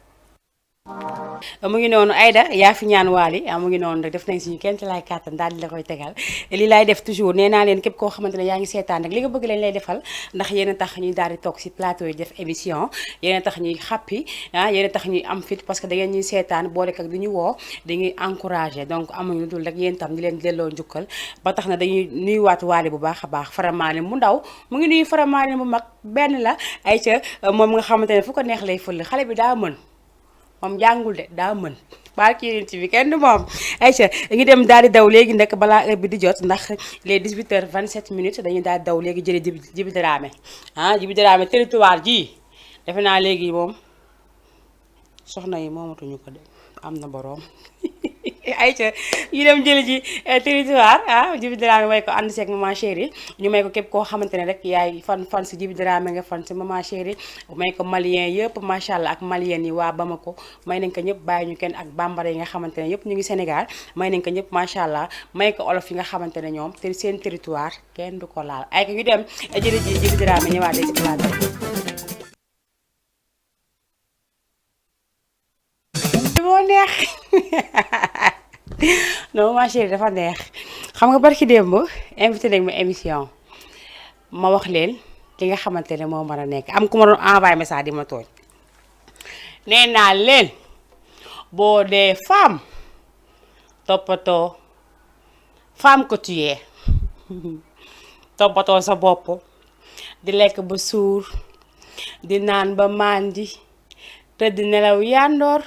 mu ngi noonu Aïda yaa fi ñaan Wally mu ngi noonu rek def nañ suñu kenn laay kàttan daal di la koy tegal lii laay def toujours nee naa leen képp koo xamante ne yaa ngi seetaan rek li nga bëgg lañ lay defal ndax yéen a tax ñuy daal di toog si plateau yi def émission yéen a tax ñuy xàppi yéen a tax ñuy am fit parce que da ngeen ñuy seetaan boole ak di ñu woo dañuy encouragé donc amuñu lu dul rek yéen tam di leen delloo njukkal ba tax na dañuy nuyuwaat Wally bu baax a baax Faramaren mu ndaw mu ngi nuyu Faramaren bu mag benn la ay ca moom nga xamante ne fu ko neex lay fël xale bi daa mën moom jàngul de daa mën barki yéen ci bi kenn du moom Aïcha dañuy dem daal di daw léegi nag balaa heure bi di jot ndax les 18h27 dañuy daal di daw léegi jëlee Djiby Dramé Djiby Dramé territoire ji defe naa léegi moom soxna yi moomatuñu ko de am na boroom Aïcha ñu dem jëli ji territoire Djiby Dramé may ko ànd seeg maman chérie ñu may ko képp koo xamante ne rek yaay fan si Djiby Dramé nga fan si maman chérie may ko malien yëpp macha allah ak malien yi waa Bamako may nañ ko ñëpp bàyyi ñu kenn ak bambara yi nga xamante ne yëpp ñu ngi Sénégal may nañ ko ñëpp macha allah may ko olof yi nga xamante ne ñoom te seen territoire kenn du ko laal ay ko ñu dem jëli ji Djiby Dramé ñëwaat ci plateau moo neex non ma chérie dafa neex xam nga barki démb invité nañ ma émission ma wax leen li nga xamante ne moo mën a nekk am ku ma doon envoyé message di ma tooñ nee naa leen boo dee femme toppatoo femme que tu es toppatoo sa bopp di lekk ba suur di naan ba màndi tëdd nelaw yàndoor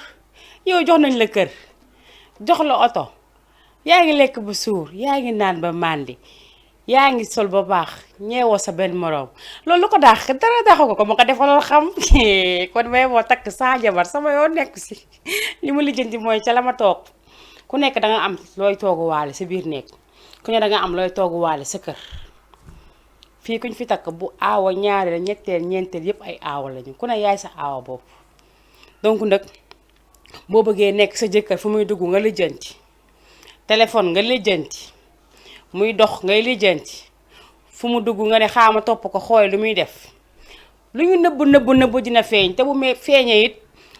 yow jox nañ la kër jox la oto yaa ngi lekk ba suur yaa ngi naan ba màndi yaa ngi sol ba baax ñeewoo sa benn moroom loolu lu ko daax dara daaxu ko ma ko defaloon xam kon may moo takk saa jabar sama yoon nekk si li ma lijjanti mooy ca la ma toog ku nekk da nga am looy tooguwaale sa biir nekk ku ne da nga am looy tooguwaale sa kër fii kuñ fi takk bu aawa ñaareel ñetteel ñeenteel yépp ay aawa lañu ku ne yaay sa aawa boobu donc nag boo bëggee nekk sa jëkkër fu muy dugg nga lijjanti téléphone nga lijjanti muy dox ngay lijjanti fu mu dugg nga ne xaama topp ko xool lu muy def lu ñu nëbb dina feeñ te bu feeñee it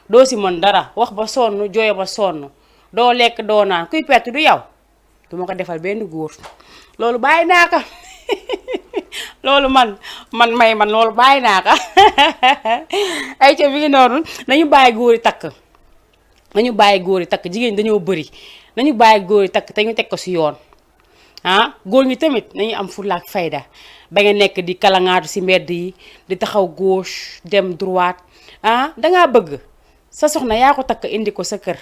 doo si mën dara wax ba sonn jooy ba sonn doo lekk doo naan kuy perte du yow du ma ko defal benn góor loolu bàyyi naa ko loolu man loolu bàyyi naa ko ay ca bi ngi noonu nañu bàyyi góor yi takk nañu bàyyi góor yi takk jigéen dañoo bëri nañu bàyyi góor yi takk te ñu teg ko si yoon góor ñi tamit nañu am fulla ak fayda ba nga nekk di kalangaatu si mbedd yi di taxaw gauche dem droite dangaa bëgg sa soxna yaa ko takk indi ko sa kër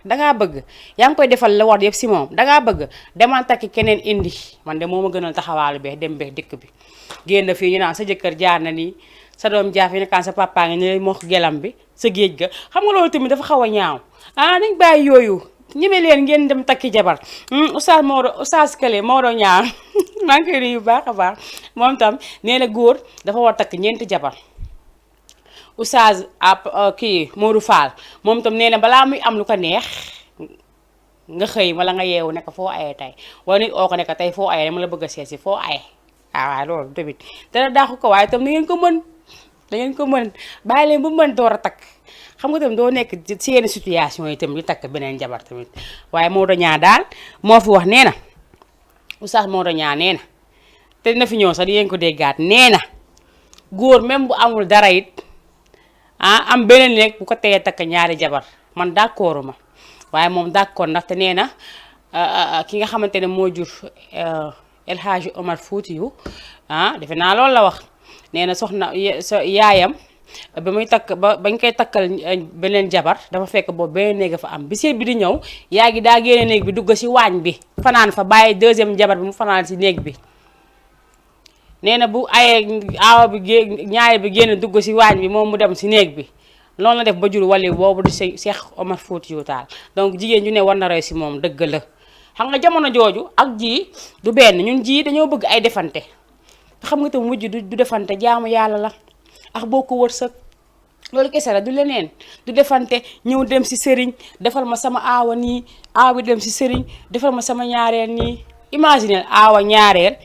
dangaa bëgg yaa ngi koy defal la war yëpp si moom dangaa bëgg demal takki keneen indi man de moo ma gënal taxawaalu beex dem beex dëkk bi génn fii ñu naan sa jëkkër jaar na nii sa doom jaar fi nekkaan sa papa nga ne moo gelam bi sa géej ga xam nga loolu tamit dafa xaw a ñaaw nañ bàyyi yooyu ñeme leen ngeen dem takki jabar oustaz Kële Maodo ñaar maa ngi koy nuyu bu baax a baax moom tam nee na góor dafa war takk ñeenti jabar oustaz kii Modou Fall moom tam nee na balaa muy am lu ko neex nga xëy wala nga yeewu nekk foo ayee tey wala nit oo ko nekk tey foo ayee dama la bëgg a seet si foo ayee waaw loolu tamit dara daaxu ko waaye tam na ngeen ko mën bàyyi leen bu mën door a takk xam nga tamit doo nekk ci yenn situation yi tamit di takk beneen jabar tamit waaye Maodo ñaa daal moo fi wax nee na oustaz Maodo ñaa nee na te dina fi ñëw sax di ngeen ko déggaat nee na góor même bu amul dara it am beneen nekk bu ko teye takk ñaari jabar man d'accordu ma waaye moom d'accord ndaxte nee na ki nga xamante ne moo jur El Hadji Omar Foutiyou defe naa loolu la wax nee na soxna yaayam ba muy takk bañ koy takkal beneen jabar dafa fekk boobu beneen néeg fa am bi seet bi di ñëw yaa ngi daa génne néeg bi dugg si waañ bi fanaan fa bàyyi deuxième jabar bi mu fanaan si néeg bi nee na bu ayee aawa bi ñaari bi génn dugg si waañ bi moom mu dem si néeg bi loolu la def ba jur wali boobu di Cheikh Omar Foutiyou Tall donc jigéen ju ne war na roy si moom dëgg la xam nga jamono jooju ak ji du benn ñun ji dañoo bëgg ay defante te xam nga tam mujj du defante jaamu yàlla la ak boo ko wërsëg loolu kese la du leneen du defante ñëw dem si sëriñ defal ma sama aawa nii aawa bi dem si sëriñ defal ma sama ñaareel nii imaginer aawa ñaareel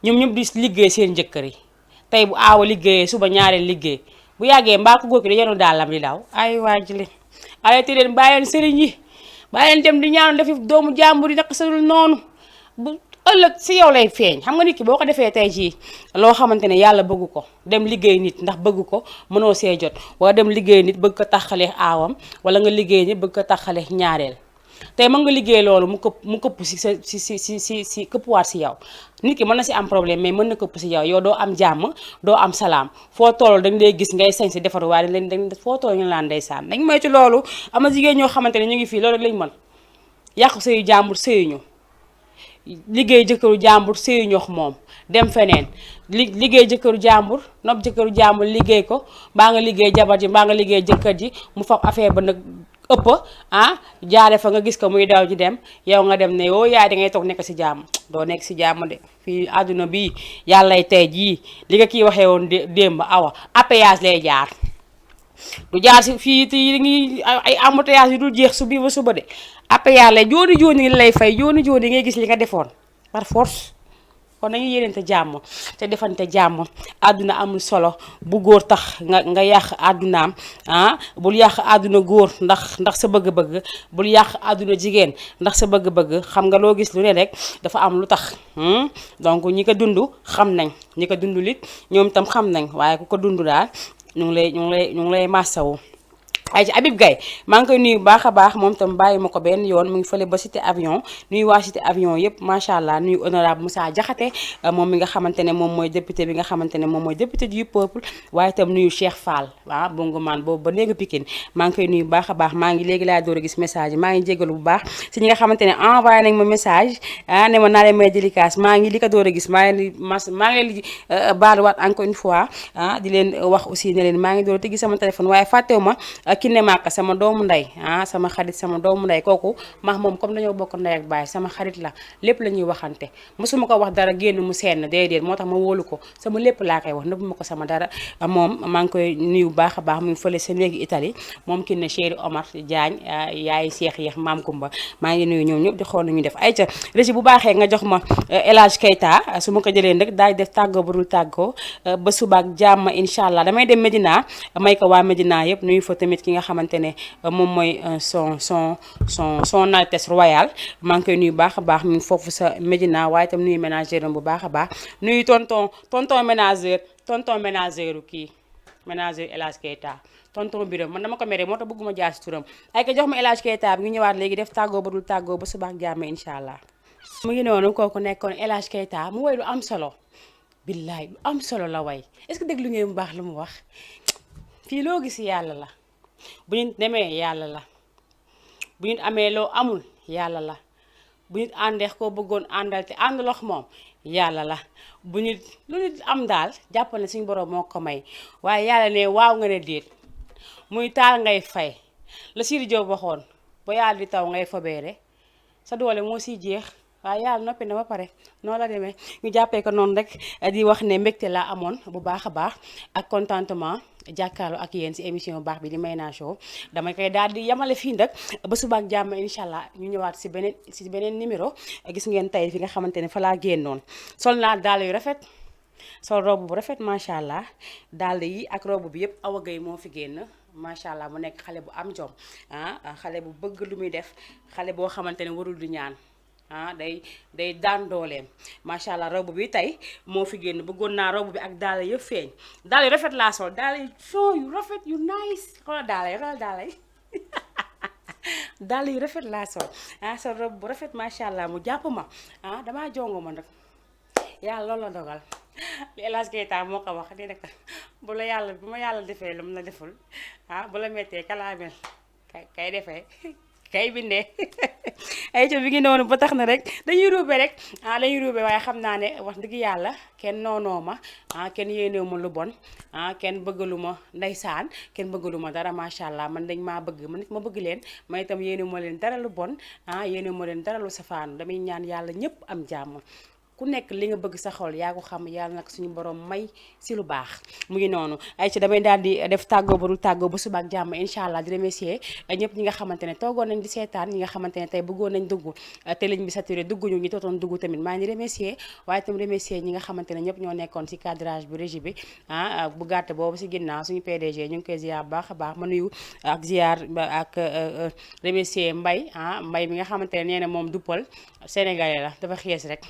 ñoom ñëpp di liggéey seen jëkkër yi tey bu aawa liggéeyee suba ñaareel liggéey bu yàggee mbaa ko góor ki da yenu daalam di daw ay waajile arrêté leen bàyyi leen sëriñ yi bàyyi leen dem di ñaanu defi doomu jàmbur yi naka sadul noonu bu ëllëg si yow lay feeñ xam nga nit ki boo ko defee tey jii loo xamante ne yàlla bëgg ko dem liggéey nit ndax bëgg ko mënoo see jot wala dem liggéey nit bëgg ko taxalee aawam wala nga liggéey nit bëgg ko taxalee ñaareel tey mën nga liggéey loolu mu këpp si sa si këppwaat si yow nit ki mën na si am problème mais mën na këpp si yow doo am jàmm doo am salaam foo toll dañ lay gis ngay sañ si defaru waaye dañ foo toll ñu laan ndeysaan dañ moytu loolu am na jigéen ñoo xamante ne ñu ngi fii loolu rek lañ mën yàqu sëyu jàmbur sëyuñu liggéey jëkkëru jàmbur sëyu ñox moom dem feneen liggéey jëkkëru jàmbur nopp jëkkëru jàmbur liggéey ko mbaa nga liggéey jabar ji mbaa nga liggéey jëkkër ji mu fab affaire ba nag ëpp jaare fa nga gis ko muy daw ji dem yow nga dem ne yoo yaay da ngay toog nekk si jàmm doo nekk si jàmm de fii àdduna bii yàllay tey jii li nga kii waxee woon démb awa appayage lay jaar du jaar si fii ti ngi ay embouteillage yu dul jeex su bii ba suba de appayage lay jooni lay fay jooni ngay gis li nga defoon par force kon nañu yéneente jàmm te defante jàmm àdduna amul solo bu góor tax nga yàq àddunaam bul yàq àdduna góor ndax sa bëgg-bëgg bul yàq àdduna jigéen ndax sa bëgg-bëgg xam nga loo gis lu ne rek dafa am lu tax donc ñi ko dund xam nañ ñi ko dund lit ñoom itam xam nañ waaye ku ko dund daal ñu ngi lay massawu ay ci Habib Gaye maa ngi koy nuyu bu baax a baax moom tam bàyyi ma ko benn yoon mu ngi fële ba cité avion nuyu waa cité avion yëpp macha allah nuyu honorable Moussa Diakhaté moom mi nga xamante ne moom mooy député bi nga xamante ne moom mooy député du peuple waaye itam nuyu Cheikh Fall bongo maan boobu ba léegi Pikine maa ngi koy nuyu bu baax a baax maa ngi léegi laa door a gis message yi maa ngi jégalu bu baax si ñi nga xamante ne envoyé nañ ma message ne ma naa leen may dédicace maa ngi li ko door a gis maa ngi leen di baaluwaat encore une fois di leen wax aussi ne leen maa ngi door a tëggi sama téléphone waaye fàttewu ma Kiné Maka sama doomu ndey sama xarit sama doomu ndey kooku max moom comme dañoo bokk ndey ak baay sama xarit la lépp la ñuy waxante mosuma ko wax dara génn mu seen déedéet moo tax ma wóolu ko sama lépp laa koy wax nëbb ma ko sama dara moom maa ngi koy nuyu bu baax a baax mu ngi fële sa néegi Italie moom Kiné chéri Omar Diagne yaay Cheikh yeex maam Kumba maa ngi nuyu ñoom ñëpp di xool nañu def ay ca régi bu baaxee nga jox ma El Hadj Keita su ma ko jëlee nag daal def tàggoo bu dul tàggoo ba subaak jàmm incha allah damay dem Medina may ko waa Medina yëpp nuyu fa tamit ki nga xamante ne moom mooy son altesse royale maa ngi koy nuyu baax a baax mi ngi foofu sa Medina waaye itam nuyu ménagère bu baax a baax nuyu tonton ménagère kii ménagère El Hadj Keita tonton Biram man dama ko mere moo tax bëgguma jaar si turam ay ko jox ma El Hadj Keita bi ñu ñëwaat léegi def tàggoo ba dul tàggoo ba subaak jàmm incha allah. mu ngi noonu kooku nekkoon El Hadj Keita mu woy lu am solo billaay lu am solo la way est-ce que déglu ngeen bu baax lu mu wax fii loo gis yàlla la bu ñu demee yàlla la bu ñu amee loo amul yàlla la bu ñu àndeex koo bëggoon àndal te àndulox moom yàlla la bu ñu lu nit am daal jàppal ne suñu borom moo ko may waaye yàlla ne waaw nga ne déet muy taal ngay fay la Siri Diop waxoon ba yàlla di taw ngay fobeere sa doole moo siy jeex waaye yàlla noppi na ba pare noonu la demee ñu jàppee ko noonu rek di wax ne mbégte laa amoon bu baax a baax ak contentement jàkkaarloo ak yéen si émission baax bi di Mayna Show dama koy daal di yamale fii nag ba suba ak jàmm incha allah ñu ñëwaat si beneen numéro gis ngeen tey fi nga xamante ne fa laa génnoon sol naa dàll yu rafet sol robe bu rafet macha allah dàll yi ak robe bi yëpp Awa Gueye moo fi génn macha allah mu nekk xale bu am jom xale bu bëgg lu muy def xale boo xamante ne warul du ñaan day daan dooleem macha allah robe bi tey moo fi génn bëggoon naa robe bi ak daala yëpp feeñ daala yu rafet laa sol daala yu son yu rafet yu nice xoolal daala yi daala yu rafet laa sol sol robe bu rafet macha allah mu jàpp ma damaa jongo ma nag yàlla loolu la dogal li El Hadj Keita moo ko wax di nekk bu ma yàlla defee lu mu la deful bu la mettee kalaamel kay defee kay bindee ay co bi ngi noonu ba tax na rek dañuy ruube rek dañuy ruube waaye xam naa ne wax dëgg yàlla kenn noonoo ma kenn yéenewu ma lu bon kenn bëggalu ma ndeysaan kenn bëggalu ma dara macha allah man dañ maa bëgg man nit ma bëgg leen ma itam yéenewu ma leen dara lu bon yéenewu ma leen dara lu safaanu damay ñaan yàlla ñëpp am jàmm ku nekk li nga bëgg sa xol yaa ko xam yàlla nag suñu borom may si lu baax mu ngi noonu ay ci damay daal di def tàggoo ba dul tàggoo ba suba ak jàmm incha allah di remercier ñëpp ñi nga xamante ne toogoon nañ di seetaan ñi nga xamante ne tey bëggoon nañ dugg te ligne bi saturé dugguñu ñi tootoon dugg tamit maa ngi remercier waaye itam remercier ñi nga xamante ne ñëpp ñoo nekkoon si cadrage bi régie bi bu gàtt boobu si ginnaaw suñu PDG ñu ngi koy ziar baax a baax ma nuyu ak ziar ak remercier Mbay mi nga xamante ne nee na moom duppal sénégalais la dafa xees rek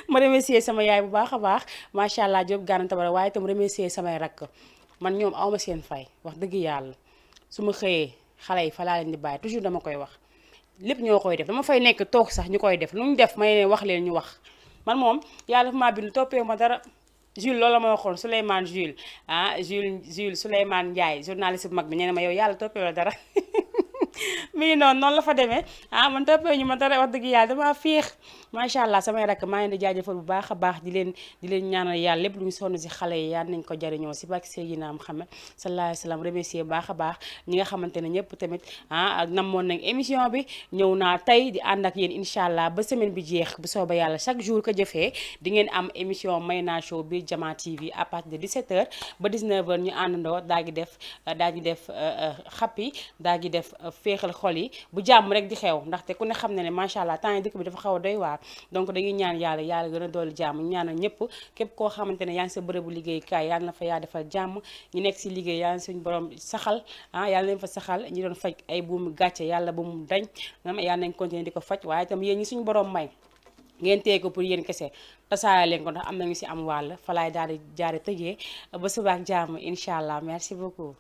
ma remercier sama yaay bu baax a baax macha allah Diop gànna tabara waaye itam remercier samay rakk man ñoom awma seen fay wax dëgg yàlla su ma xëyee xale yi fa laa leen di bàyyi toujours dama koy wax lépp ñoo koy def dama fay nekk toog sax ñu koy def lu ñu def may ne wax leen ñu wax man moom yàlla dafa maa bind toppee ma dara Jules loolu la ma waxoon Souleymane Jules Souleymane Ndiaye journaliste bu mag bi nee na ma yow yàlla toppee la dara mi ngi noonu la fa demee man toppee ñu ma dara wax dëgg yàlla dama féex macha allah samay rakk maa ngi di jaajëfal bu baax a baax di leen ñaanal yàlla lépp lu ñu sonn si xale yi yal nañ ko jariñoo si barke Seydina Muhammad sallallahu alayhi wa sallam remercier bu baax a baax ñi nga xamante ne ñëpp tamit namoon nañ émission bi ñëw naa tey di ànd ak yéen incha allah ba semaine bi jeex bu sooba yàlla chaque jour ko jëfee di ngeen am émission Mayna Show bi Jama TV à partir de 17h ba 19h ñu àndandoo daal di def xappi daal di def féexal xol yi bu jàmm rek di xew ndaxte ku ne xam ne macha allah temps yi dëkk bi dafa xaw a doy waar donc dañuy ñaan yàlla gën a doolu jàmm ñaanal ñëpp képp koo xamante ne yaa ngi sa bërëbu liggéeykaay yàlla na fa yaa defal jàmm ñu nekk si liggéey yàlla na suñu borom saxal yàlla leen fa saxal ñi doon faj ay buumu gàcce yàlla bu mu dañ yàlla nañ continuer di ko faj waaye itam yéen ñi suñu borom may ngeen téye ko pour yéen kese tasaare leen ko ndax am nañu si am wàll fa laay daal di jaare tëjee ba suba ak jàmm incha allah merci beaucoup